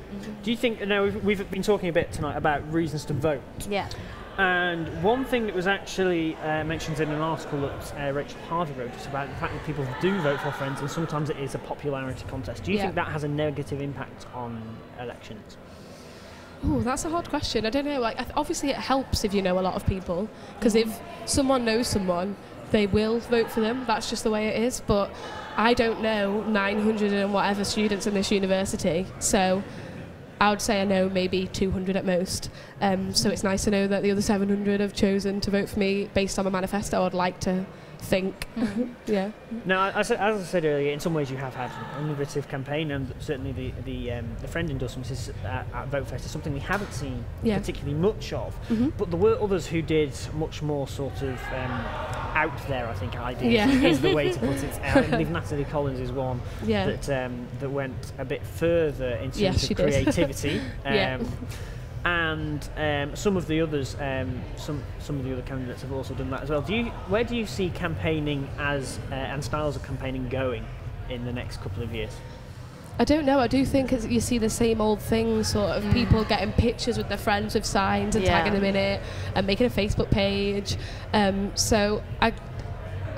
Do you think, now we've been talking a bit tonight about reasons to vote. Yeah. And one thing that was actually mentioned in an article that Rachel Harvey wrote is about the fact that people do vote for friends, and sometimes it is a popularity contest. Do you think that has a negative impact on elections? Oh, that's a hard question. I don't know. Like, obviously, it helps if you know a lot of people, because if someone knows someone, they will vote for them. That's just the way it is. But I don't know 900 and whatever students in this university, so I would say I know maybe 200 at most. So it's nice to know that the other 700 have chosen to vote for me based on my manifesto. I'd like to think. Yeah. Now, as I said earlier, in some ways you have had an innovative campaign, and certainly the friend endorsements at VoteFest is something we haven't seen particularly much of. But there were others who did much more sort of out there, I think, ideas is the way to put it. I believe Natalie Collins is one that went a bit further in terms of creativity. And some of the others, some of the other candidates have also done that as well. Where do you see campaigning as and styles of campaigning going in the next couple of years? I don't know. I do think you see the same old thing, sort of people getting pictures with their friends with signs and tagging them in it and making a Facebook page. So I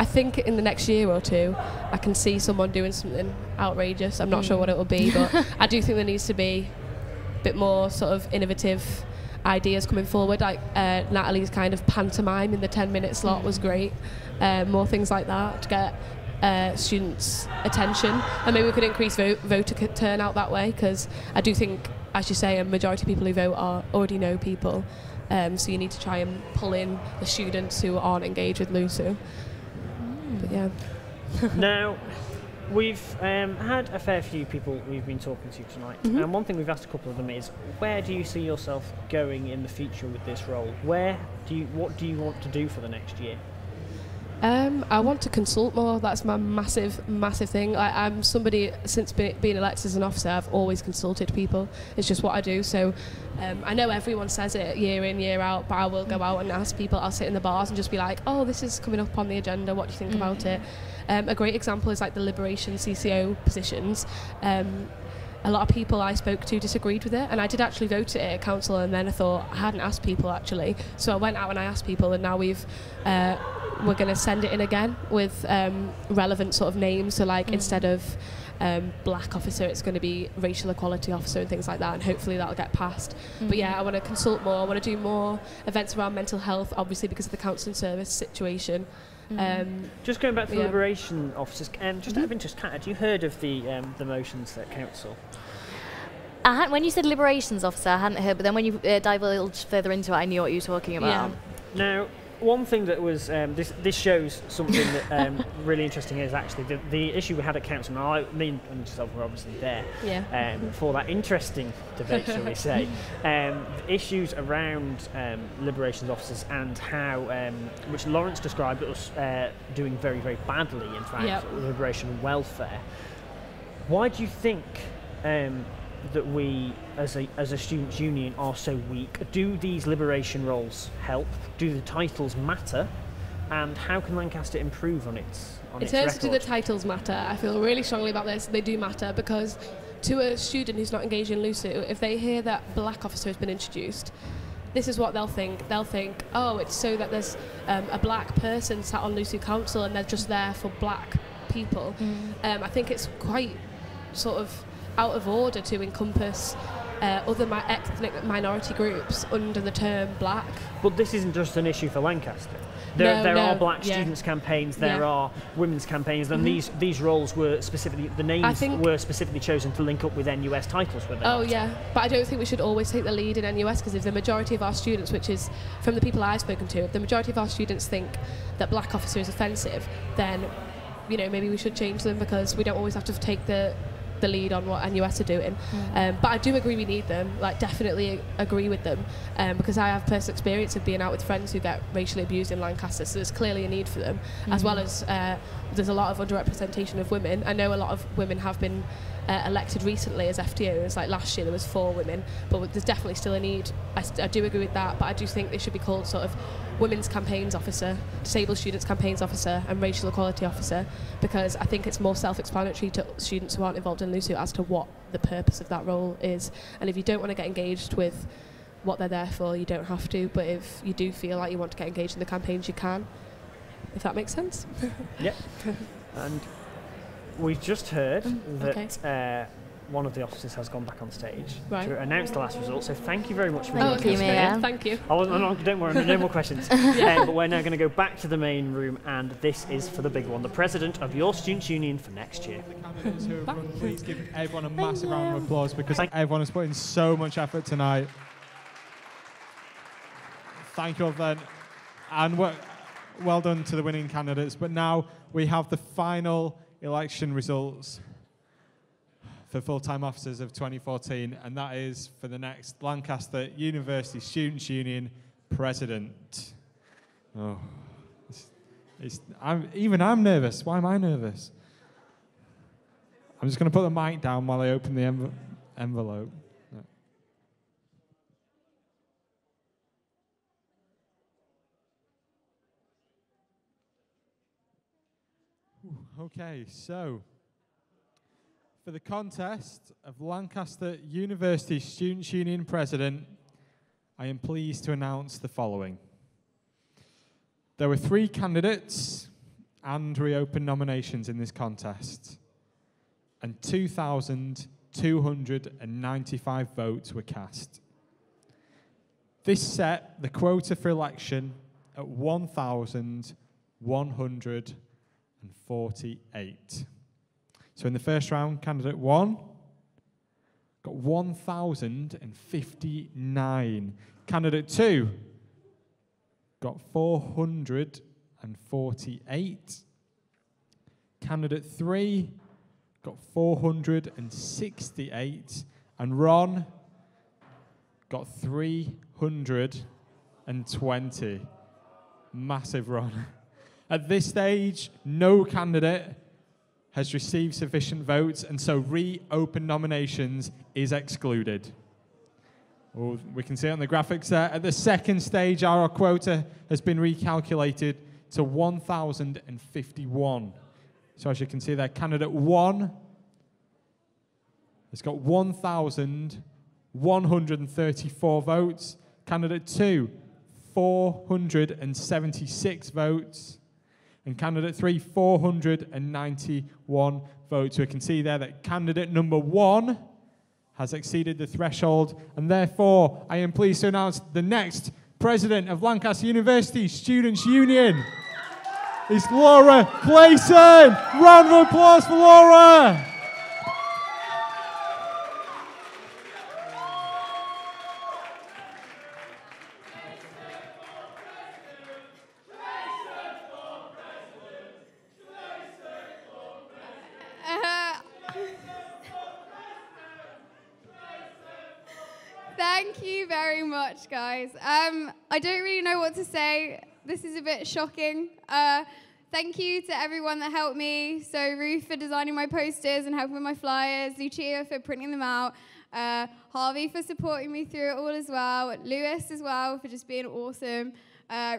think in the next year or two, I can see someone doing something outrageous. I'm not sure what it will be, but I do think there needs to be bit more sort of innovative ideas coming forward, like Natalie's kind of pantomime in the 10-minute slot was great. More things like that to get students' attention, and maybe we could increase voter turnout that way, because I do think, as you say, a majority of people who vote already know people, so you need to try and pull in the students who aren't engaged with LUSU. But yeah. Now, we've had a fair few people we've been talking to tonight, and one thing we've asked a couple of them is, where do you see yourself going in the future with this role? What do you want to do for the next year? I want to consult more. That's my massive thing. I'm somebody, since being elected as an officer, I've always consulted people. It's just what I do. So I know everyone says it year in, year out, but I will go out and ask people. I'll sit in the bars and just be like, oh, this is coming up on the agenda. What do you think about it? A great example is like the Liberation CCO positions. A lot of people I spoke to disagreed with it, and I did actually vote it at council, and then I thought I hadn't asked people actually. So I went out and I asked people, and now we're going to send it in again with relevant sort of names. So like instead of black officer, it's going to be racial equality officer and things like that, and hopefully that'll get passed. But yeah, I want to consult more. I want to do more events around mental health, obviously because of the counselling service situation. Just going back to the Liberation officers, just out of interest, Kat, had you heard of the motions at council? When you said Liberations officer, I hadn't heard, but then when you divulged further into it, I knew what you were talking about. Now, one thing that was this shows something that really interesting is actually the issue we had at council. Now, me and yourself were obviously there for that interesting debate, shall we say. Issues around Liberations officers and how, which Lawrence described us doing very, very badly, in fact, liberation and welfare. Why do you think that we, as a students' union, are so weak? Do these liberation roles help? Do the titles matter? And how can Lancaster improve on its In terms of do the titles matter, I feel really strongly about this. They do matter, because to a student who's not engaged in LUSU, if they hear that black officer has been introduced, this is what they'll think. They'll think, oh, it's so that there's a black person sat on LUSU council and they're just there for black people. I think it's quite sort of out of order to encompass other ethnic minority groups under the term black. But this isn't just an issue for Lancaster. No, There are no, black yeah. students' campaigns, there Yeah. are women's campaigns, and these roles were specifically, the names were specifically chosen to link up with NUS titles, were they Oh not? yeah, but I don't think we should always take the lead in NUS, because if the majority of our students, which is from the people I've spoken to, if the majority of our students think that black officer is offensive, then maybe we should change them, because we don't always have to take the lead on what NUS are doing. But I do agree we need them, like definitely agree with them, because I have personal experience of being out with friends who get racially abused in Lancaster, so there's clearly a need for them, as well as there's a lot of underrepresentation of women. I know a lot of women have been elected recently as FDOs, like last year there was 4 women, but there's definitely still a need. I do agree with that, but I do think they should be called sort of Women's Campaigns Officer, Disabled Students Campaigns Officer and Racial Equality Officer, because I think it's more self-explanatory to students who aren't involved in LUSU as to what the purpose of that role is. And if you don't want to get engaged with what they're there for, you don't have to, but if you do feel like you want to get engaged in the campaigns, you can, if that makes sense. Yep. And we've just heard that one of the officers has gone back on stage to announce the last result. So thank you very much for Thank you, Mia. Thank you. Don't worry, no more questions. But we're now going to go back to the main room, and this is for the big one, the president of your Students' Union for next year. Candidates who have run, please give everyone a massive round of applause, because everyone has put in so much effort tonight. Thank you all then. And well done to the winning candidates. But now we have the final election results for full-time officers of 2014, and that is for the next Lancaster University Students' Union president. Oh, I'm nervous. Why am I nervous? I'm just going to put the mic down while I open the envelope. Okay, so for the contest of Lancaster University Students' Union President, I am pleased to announce the following. There were 3 candidates and reopened nominations in this contest, and 2,295 votes were cast. This set the quota for election at 1,148. So in the first round, candidate 1 got 1,059. Candidate 2 got 448. Candidate 3 got 468. And Ron got 320. Massive Ron. At this stage, no candidate has received sufficient votes, and so reopened nominations is excluded. Well, we can see it on the graphics there. At the second stage, our quota has been recalculated to 1,051. So as you can see there, candidate 1 has got 1,134 votes. Candidate 2, 476 votes. And candidate 3, 491 votes. We can see there that candidate number 1 has exceeded the threshold, and therefore I am pleased to announce the next president of Lancaster University Students' Union is Laura Clayson. Round of applause for Laura. Thank you very much, guys. I don't really know what to say. This is a bit shocking. Thank you to everyone that helped me. So Ruth for designing my posters and helping with my flyers, Lucia for printing them out, Harvey for supporting me through it all as well, Lewis as well for just being awesome,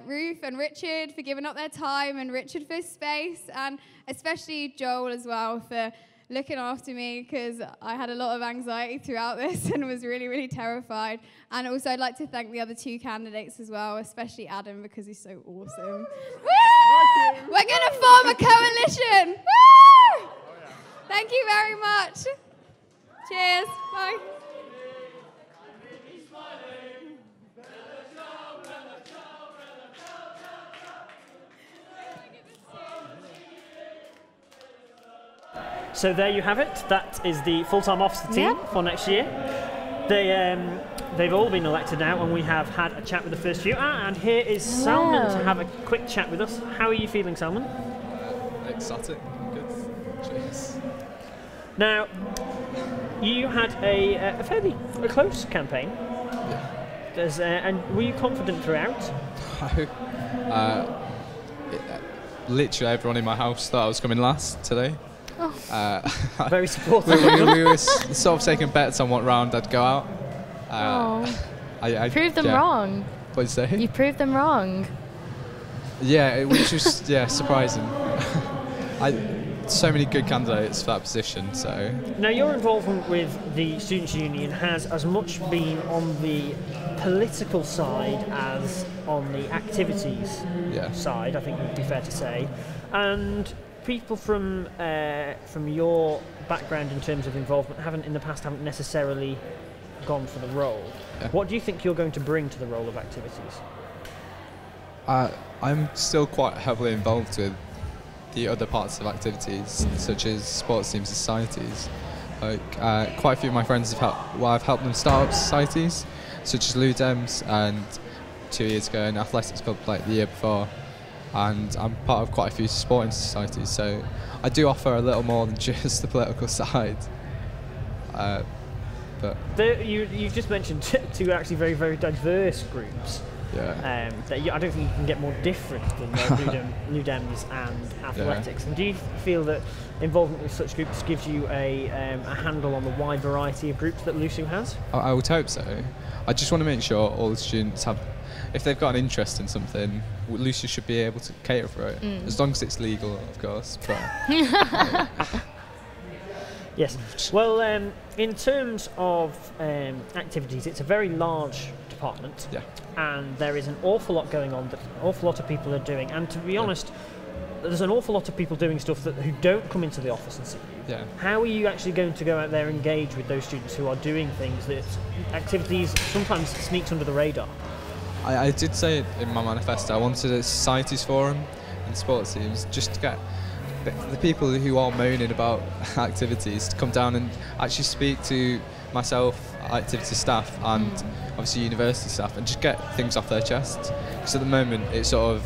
Ruth and Richard for giving up their time, and Richard for space, and especially Joel as well for looking after me, because I had a lot of anxiety throughout this and was really, really terrified. And also I'd like to thank the other 2 candidates as well, especially Adam, because he's so awesome. Woo! We're going to form a coalition. Woo! Thank you very much. Cheers. Bye. So there you have it. That is the full-time officer team for next year. They've all been elected now, and we have had a chat with the first few. And here is Salman to have a quick chat with us. How are you feeling, Salman? Ecstatic. Good. Cheers. Now, you had a fairly close campaign. Yeah. And were you confident throughout? Literally everyone in my house thought I was coming last today. Oh. Very supportive. we were sort of taking bets on what round I'd go out. I proved them wrong. What did you say? You proved them wrong. Yeah, which was surprising. So many good candidates for that position. So now your involvement with the Students' Union has as much been on the political side as on the activities side. I think would be fair to say, and people from your background in terms of involvement haven't necessarily gone for the role. Yeah. What do you think you're going to bring to the role of activities? I'm still quite heavily involved with the other parts of activities, such as sports team societies. Quite a few of my friends I've helped them start up societies, such as LUDEMS, and 2 years ago an athletics club like the year before. And I'm part of quite a few sporting societies, so I do offer a little more than just the political side. But you just mentioned two actually very, very diverse groups. Yeah. I don't think you can get more different than LUDEMS and athletics. Yeah. And do you feel that involvement with such groups gives you a handle on the wide variety of groups that LUSU has? I would hope so. I just want to make sure all the students have, if they've got an interest in something, LUSU should be able to cater for it, as long as it's legal, of course. But yes. Well, in terms of activities, it's a very large department, and there is an awful lot going on that an awful lot of people are doing. And to be honest, there's an awful lot of people doing stuff who don't come into the office and see you. Yeah. How are you actually going to go out there and engage with those students who are doing things that activities sometimes sneaks under the radar? I did say it in my manifesto. I wanted a societies forum and sports teams just to get the people who are moaning about activities to come down and actually speak to myself, activity staff, and obviously university staff, and just get things off their chest. Because at the moment it's sort of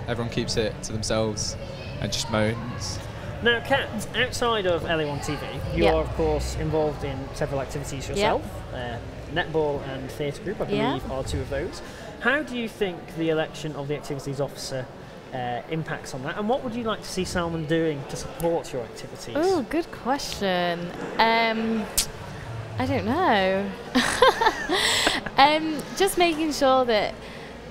everyone keeps it to themselves and just moans. Now, Kat, outside of LA1 TV, you are of course involved in several activities yourself. Netball and theatre group, I believe, are two of those. How do you think the election of the activities officer impacts on that, and what would you like to see Salman doing to support your activities? Oh, good question. I don't know. Just making sure that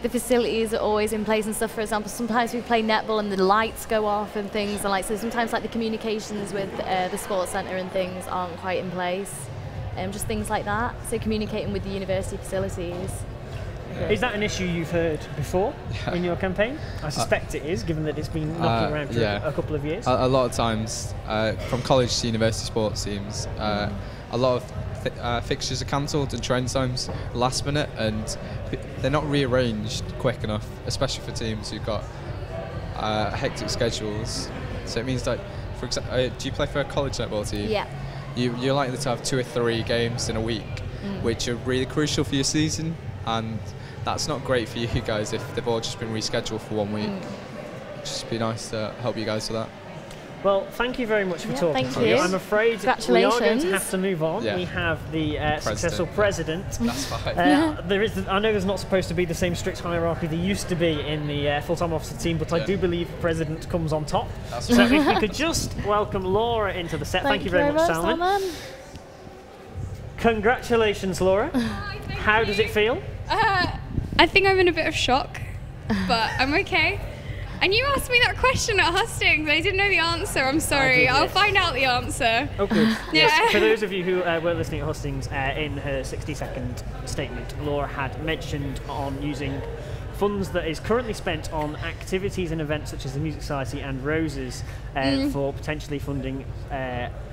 the facilities are always in place and stuff. For example, sometimes we play netball and the lights go off and things, and so sometimes the communications with the sports centre and things aren't quite in place. Just things like that. So communicating with the university facilities. Is that an issue you've heard before in your campaign? I suspect it is, given that it's been knocking around for a couple of years. A lot of times, from college to university sports teams, a lot of fixtures are cancelled and train times last minute, and they're not rearranged quick enough, especially for teams who've got hectic schedules. So it means for example, do you play for a college netball team? Yeah. You're likely to have 2 or 3 games in a week, which are really crucial for your season, and that's not great for you guys if they've all just been rescheduled for 1 week. It'd just be nice to help you guys with that. Well, thank you very much for talking to you. I'm afraid we are going to have to move on. Yeah. We have the successful president. That's fine. I know there's not supposed to be the same strict hierarchy there used to be in the full-time officer team, but I do believe the president comes on top. That's so if we could just welcome Laura into the set. Thank you very much, Salman. Congratulations, Laura. How does it feel? I think I'm in a bit of shock, but I'm okay. And you asked me that question at Hustings. I didn't know the answer. I'm sorry. I'll find out the answer. Oh, good. Yes. For those of you who were listening at Hustings, in her 60-second statement, Laura had mentioned on using funds that is currently spent on activities and events such as the Music Society and Roses for potentially funding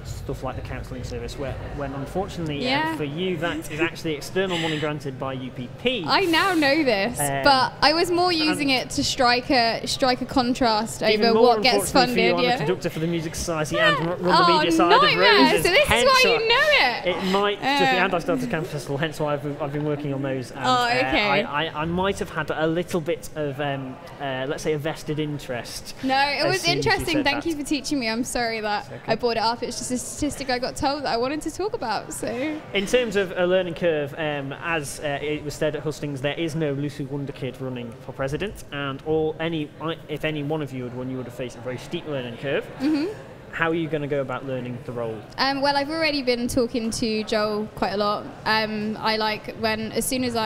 stuff like the counselling service, when unfortunately for you that is actually external money granted by UPP. I now know this, but I was more using it to strike a contrast over what gets funded. For you, I'm a conductor for the Music Society and run the media side of Roses. So this is why you know it. It might just be, and I started Campus Festival, hence why I've been working on those. And, okay. I might have had a little bit of let's say a vested interest. No, it was interesting. Thank you for teaching me. I'm sorry that I brought it up. It's just a statistic I got told that I wanted to talk about. So, in terms of a learning curve, as it was said at Hustings, there is no LUSU Wonder Kid running for president, and if any one of you had won, you would have faced a very steep learning curve. How are you going to go about learning the role? Well, I've already been talking to Joel quite a lot. I like as soon as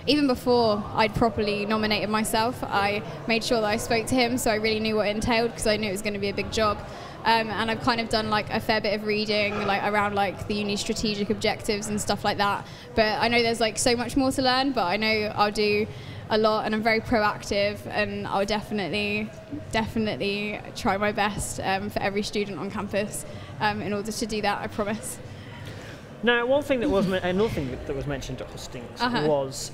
even before I'd properly nominated myself, I made sure that I spoke to him, so I really knew what it entailed, because I knew it was going to be a big job. And I've kind of done like a fair bit of reading around like the uni strategic objectives and stuff like that. But I know there's like so much more to learn, but I know I'll do a lot, and I'm very proactive, and I'll definitely try my best for every student on campus in order to do that, I promise. Now, another thing that was mentioned at Hustings was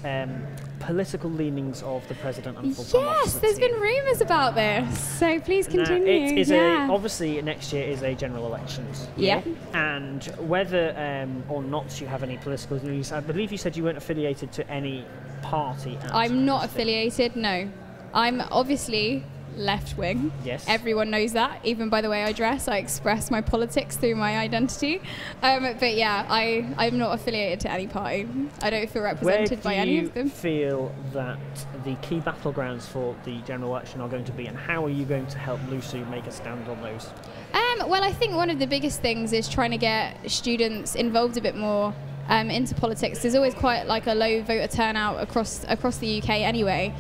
political leanings of the president and full-time officer. Yes, there's been rumours about this, so please continue. Now, obviously next year is a general elections year, and whether or not you have any political leanings, I believe you said you weren't affiliated to any party. I'm not affiliated, no. I'm obviously left-wing. Yes. Everyone knows that. Even by the way I dress, I express my politics through my identity. But yeah, I'm not affiliated to any party. I don't feel represented by any of them. Where do you feel that the key battlegrounds for the general election are going to be, and how are you going to help LUSU make a stand on those? Well, I think one of the biggest things is trying to get students involved a bit more into politics. There's always quite like a low voter turnout across the UK anyway.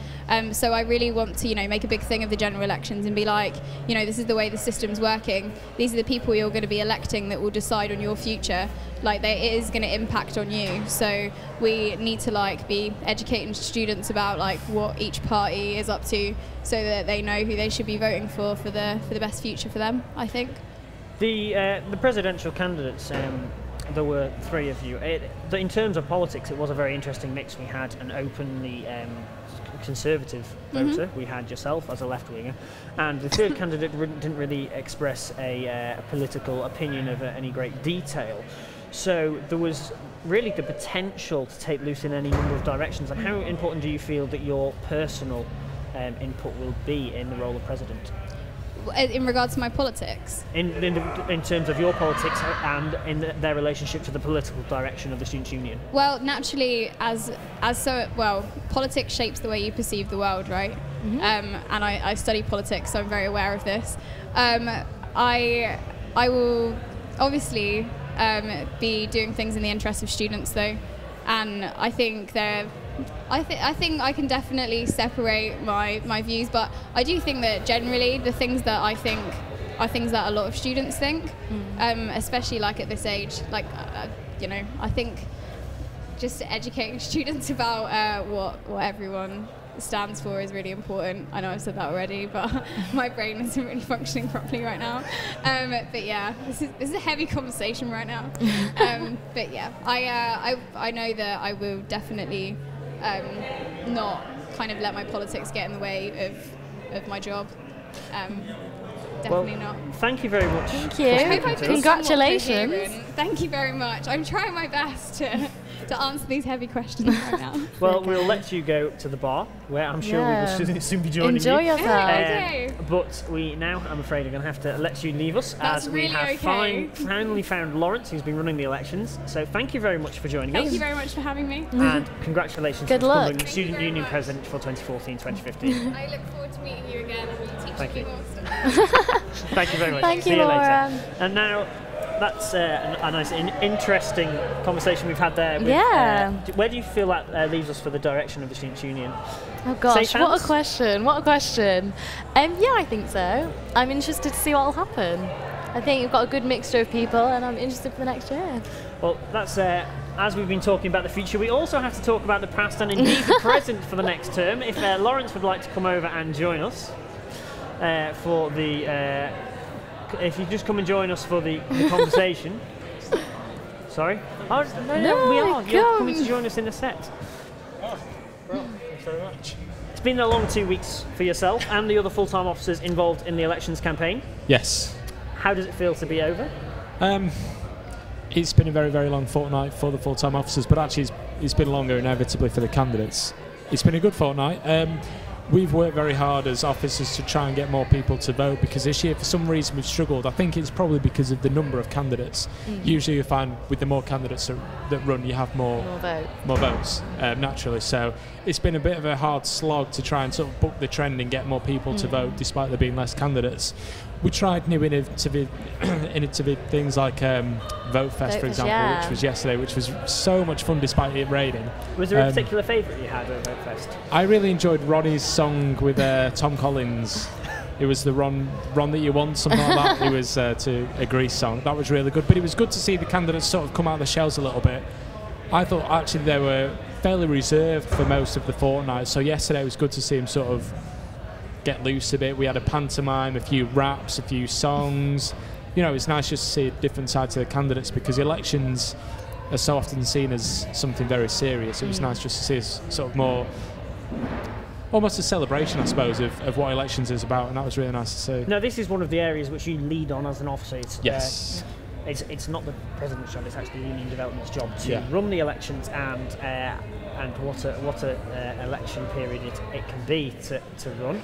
So I really want to, make a big thing of the general elections and be like, this is the way the system's working. These are the people you're going to be electing that will decide on your future. Like, it is going to impact on you. So we need to be educating students about what each party is up to, so that they know who they should be voting for the best future for them, I think. The presidential candidates. There were three of you. In terms of politics, it was a very interesting mix. We had an openly conservative voter. We had yourself as a left-winger, and the third candidate didn't really express a political opinion of any great detail. So there was really the potential to take LUSU in any number of directions. And how important do you feel that your personal input will be in the role of president? In regards to my politics? In terms of your politics and in their relationship to the political direction of the Students' Union? Well, naturally, politics shapes the way you perceive the world, right? And I study politics, so I'm very aware of this. I will obviously be doing things in the interest of students, though, and I think I think I can definitely separate my views, but I do think that generally the things that I think are things that a lot of students think, especially at this age. I think just educating students about what everyone stands for is really important. I know I've said that already, but my brain isn't really functioning properly right now. But yeah, this is a heavy conversation right now. But yeah, I know that I will definitely not kind of let my politics get in the way of my job. Definitely not. Thank you very much. Thank you. Congratulations. Thank you very much. I'm trying my best to answer these heavy questions right now. Well, we'll let you go to the bar, where I'm sure we will soon be joining Enjoy you. yourself. But we now, I'm afraid, are going to have to let you leave us. That's as we really have finally found Lawrence, who's been running the elections. So thank you very much for joining us. Thank you very much for having me. And congratulations Good for luck. becoming Student Union President for 2014-2015. I look forward to meeting you again and teaching you more stuff. Thank you very much. Thank See you, you Laura. later. And now, that's a nice, interesting conversation we've had there. With, Yeah. Where do you feel that leaves us for the direction of the Students' Union? Oh gosh, Safe what hands? a question! What a question! Yeah, I think so. I'm interested to see what will happen. I think you've got a good mixture of people, and I'm interested for the next year. Well, that's as we've been talking about the future, we also have to talk about the past and indeed the present for the next term. If Lawrence would like to come over and join us. for the. If you just come and join us for the conversation. Sorry? Oh, no, we are. You're coming to join us in the set. Oh, well, thanks very much. It's been a long 2 weeks for yourself and the other full-time officers involved in the elections campaign. Yes. How does it feel to be over? It's been a very, very long fortnight for the full-time officers, but actually it's been longer inevitably for the candidates. It's been a good fortnight. We've worked very hard as officers to try and get more people to vote, because this year for some reason we've struggled. I think it's probably because of the number of candidates. Usually you find with the more candidates that run, you have more votes naturally. So it's been a bit of a hard slog to try and sort of buck the trend and get more people to vote despite there being less candidates. We tried new innovative things like Vote Fest, for example, which was yesterday, which was so much fun despite it raining. Was there a particular favourite you had at Vote Fest? I really enjoyed Ronnie's song with Tom Collins. It was the Ron That You Want, something like that. It was to a Grease song. That was really good. But it was good to see the candidates sort of come out of the shells a little bit. I thought actually they were fairly reserved for most of the fortnight. So yesterday it was good to see them sort of get loose a bit. We had a pantomime, a few raps, a few songs. You know, it's nice just to see a different side to the candidates, because elections are so often seen as something very serious. It was nice just to see us sort of more, almost a celebration, I suppose, of what elections is about, and that was really nice to see. Now, this is one of the areas which you lead on as an officer. Yes. It's not the president's job; it's actually Union Development's job to run the elections, and what a election period it can be to run.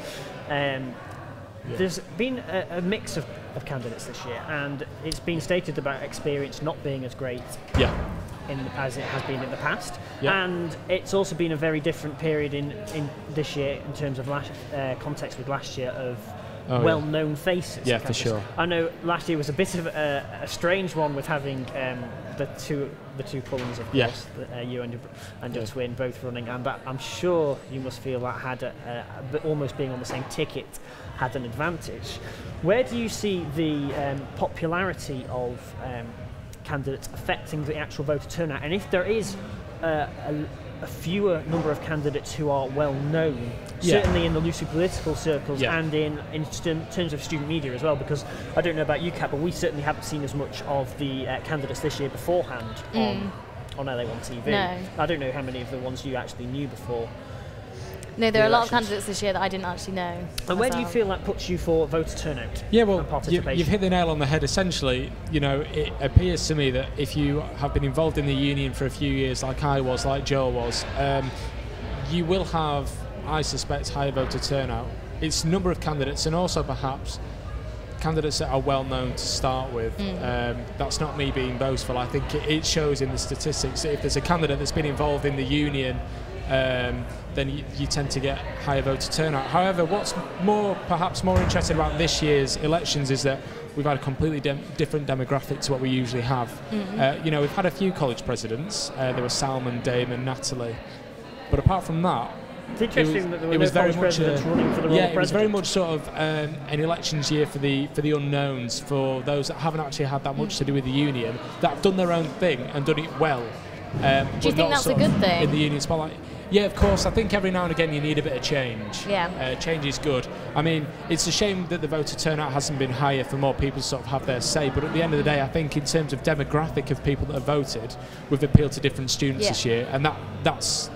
There's been a mix of candidates this year, and it's been stated about experience not being as great as it has been in the past. And it's also been a very different period in this year in terms of context with last year of well-known faces. Yeah, for sure. I know last year was a bit of a strange one with having the two Cullens, of course, you and your twin both running, and I'm sure you must feel that had almost being on the same ticket had an advantage. Where do you see the popularity of candidates affecting the actual voter turnout, and if there is a fewer number of candidates who are well known, certainly in the LUSU political circles and in terms of student media as well, because I don't know about you, Kat, but we certainly haven't seen as much of the candidates this year beforehand on LA1 TV. No. I don't know how many of the ones you actually knew before. No, there are a lot of candidates this year that I didn't actually know. And where do you feel that puts you for voter turnout? Yeah, well, and participation? you've hit the nail on the head. Essentially, you know, it appears to me that if you have been involved in the union for a few years, like I was, like Joel was, you will have, I suspect, higher voter turnout. It's number of candidates, and also perhaps candidates that are well known to start with. That's not me being boastful. I think it shows in the statistics that if there's a candidate that's been involved in the union, then you tend to get higher voter turnout. However, what's perhaps more interesting about this year's elections is that we've had a completely different demographic to what we usually have. You know, we've had a few college presidents. There were Salman, Damon, Natalie. But apart from that, it's interesting that there were no very college presidents running for the role of president. It was very much sort of an elections year for the unknowns, for those that haven't actually had that much to do with the union, that have done their own thing and done it well. Do you think that's a good thing? In the union spotlight? Yeah, of course. I think every now and again you need a bit of change. Yeah. Change is good. I mean, it's a shame that the voter turnout hasn't been higher for more people to sort of have their say, but at the end of the day, I think in terms of demographic of people that have voted, we've appealed to different students this year, and that's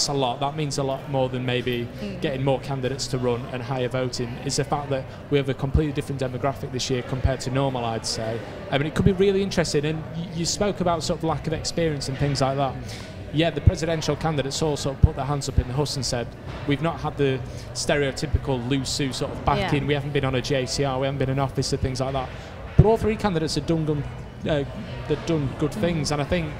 a lot. That means a lot more than maybe getting more candidates to run and higher voting. It's the fact that we have a completely different demographic this year compared to normal, I'd say. I mean, it could be really interesting, and you spoke about sort of lack of experience and things like that. Yeah, the presidential candidates also put their hands up in the huss and said, we've not had the stereotypical LUSU sort of backing, we haven't been on a JCR, we haven't been an officer, things like that. But all three candidates have done good things, and I think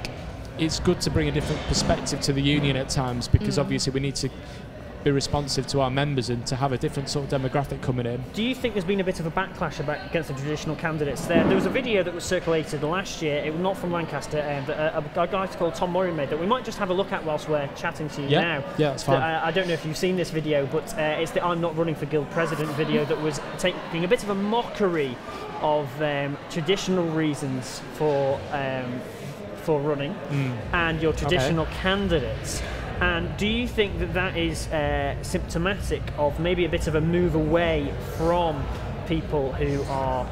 it's good to bring a different perspective to the union at times, because obviously we need to be responsive to our members and to have a different sort of demographic coming in. Do you think there's been a bit of a backlash against the traditional candidates? There was a video that was circulated last year, not from Lancaster, a guy called Tom Murray made, that we might just have a look at whilst we're chatting to you now. Yeah, that's fine. I don't know if you've seen this video, but it's the I'm Not Running for Guild President video that was taking a bit of a mockery of traditional reasons for running and your traditional candidates. And do you think that that is symptomatic of maybe a bit of a move away from people who are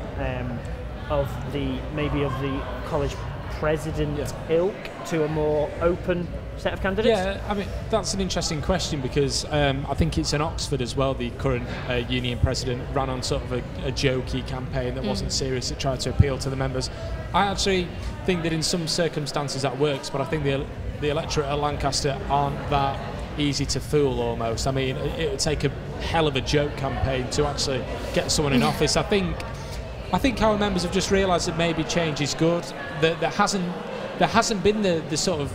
of the college president ilk to a more open set of candidates? Yeah, I mean, that's an interesting question because I think it's in Oxford as well, the current union president ran on sort of a jokey campaign that wasn't serious, it tried to appeal to the members. I actually think that in some circumstances that works, but I think the electorate at Lancaster aren't that easy to fool almost. I mean, it would take a hell of a joke campaign to actually get someone in office. I think our members have just realised that maybe change is good. There hasn't been the sort of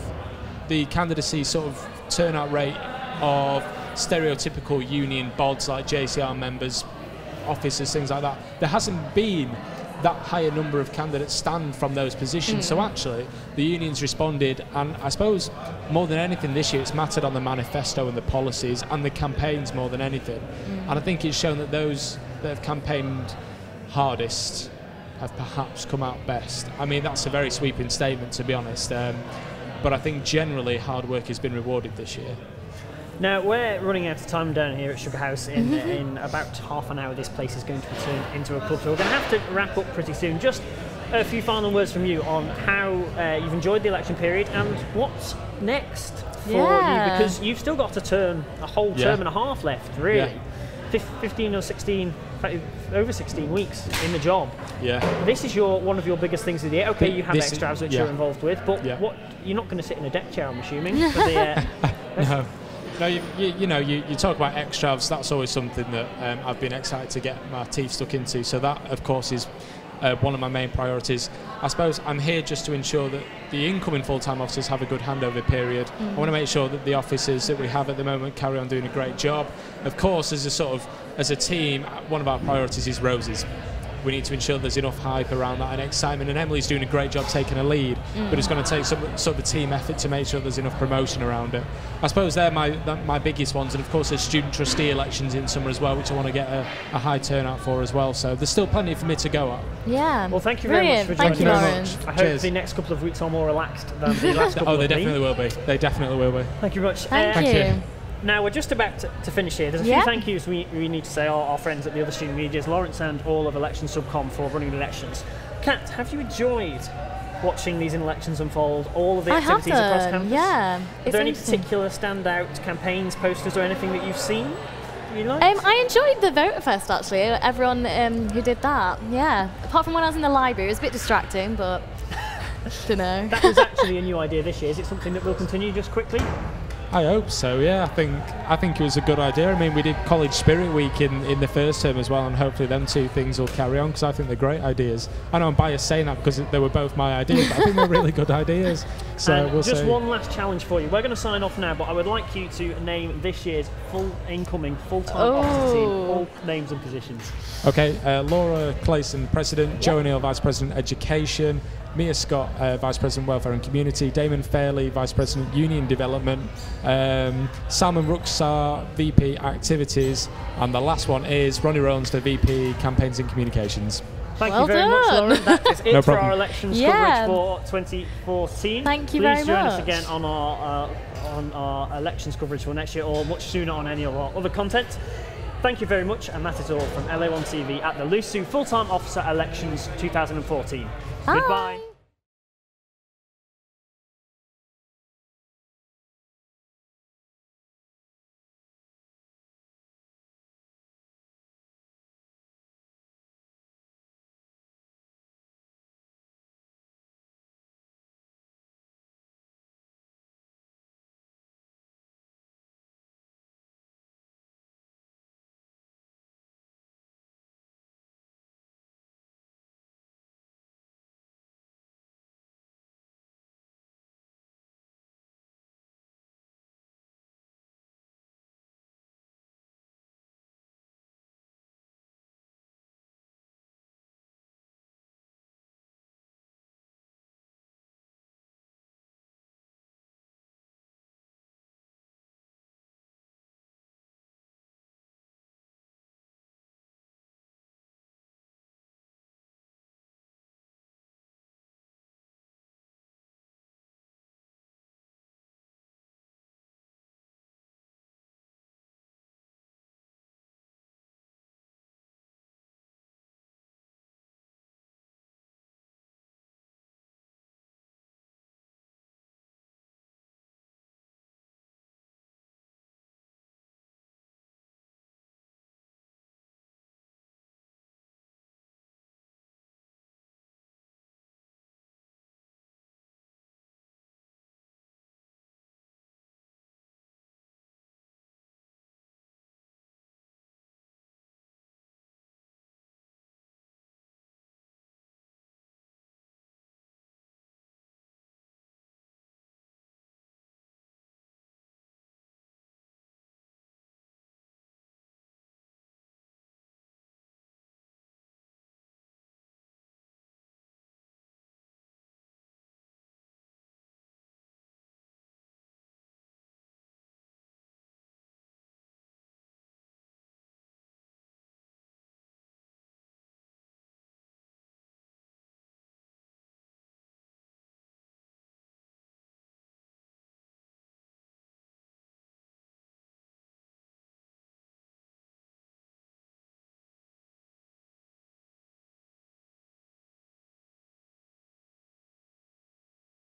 the candidacy sort of turnout rate of stereotypical union bods like JCR members, officers, things like that. There hasn't been that higher number of candidates stand from those positions. So actually, the unions responded, and I suppose more than anything this year, it's mattered on the manifesto and the policies and the campaigns more than anything. And I think it's shown that those that have campaigned hardest have perhaps come out best. I mean, that's a very sweeping statement, to be honest. But I think generally hard work has been rewarded this year. Now, we're running out of time down here at Sugar House. In about half an hour, this place is going to be turned into a club. So we're going to have to wrap up pretty soon. Just a few final words from you on how you've enjoyed the election period and what's next for you, because you've still got to turn a whole term and a half left, really. 15 or 16, over 16 weeks in the job. This is one of your biggest things of the year. Okay, you have extras which you're involved with, but what, you're not going to sit in a deck chair, I'm assuming. For the, No, you talk about extras. That's always something that I've been excited to get my teeth stuck into. So that, of course, is one of my main priorities. I suppose I'm here just to ensure that the incoming full-time officers have a good handover period. I want to make sure that the officers that we have at the moment carry on doing a great job. Of course, as a team, one of our priorities is roses. We need to ensure there's enough hype around that and excitement, and Emily's doing a great job taking a lead, but it's going to take some sort of a team effort to make sure there's enough promotion around it. I suppose they're my biggest ones, and of course there's student trustee elections in summer as well, which I want to get a high turnout for as well, so there's still plenty for me to go at. Yeah. Well, thank you very much for joining us. I hope Cheers. The next couple of weeks are more relaxed than the last couple of they definitely will be. They definitely will be. Thank you very much. Thank you. Now, we're just about to finish here. There's a few thank yous we need to say. Our friends at the other student medias, Lawrence and all of Election Subcom, for running the elections. Kat, have you enjoyed watching these elections unfold, all of the activities across campus? Yeah. Are there any particular standout campaigns, posters, or anything that you've seen you liked? I enjoyed the Voter Fest, actually. Everyone who did that, apart from when I was in the library, it was a bit distracting, but don't know. That was actually a new idea this year. Is it something that will continue just quickly? I hope so, yeah. I think it was a good idea. I mean, we did College Spirit Week in the first term as well, and hopefully them two things will carry on, because I think they're great ideas. I know I'm biased saying that because they were both my ideas, but I think they're really good ideas. So we'll just see. One last challenge for you. We're going to sign off now, but I would like you to name this year's incoming full-time officer team, all names and positions. Okay, Laura Clayson, President, Joe O'Neill, Vice President, Education, Mia Scott, Vice President, Welfare and Community, Damon Fairley, Vice President, Union Development, Salman Rukhsar, VP Activities, and the last one is Ronnie Rowlands, the VP Campaigns and Communications. Thank you very much, Lauren. That is it for our elections coverage for 2014. Thank you very much. Please join us again on our elections coverage for next year, or much sooner on any of our other content. Thank you very much, and that is all from LA1 TV at the LUSU Full-Time Officer Elections 2014. Goodbye.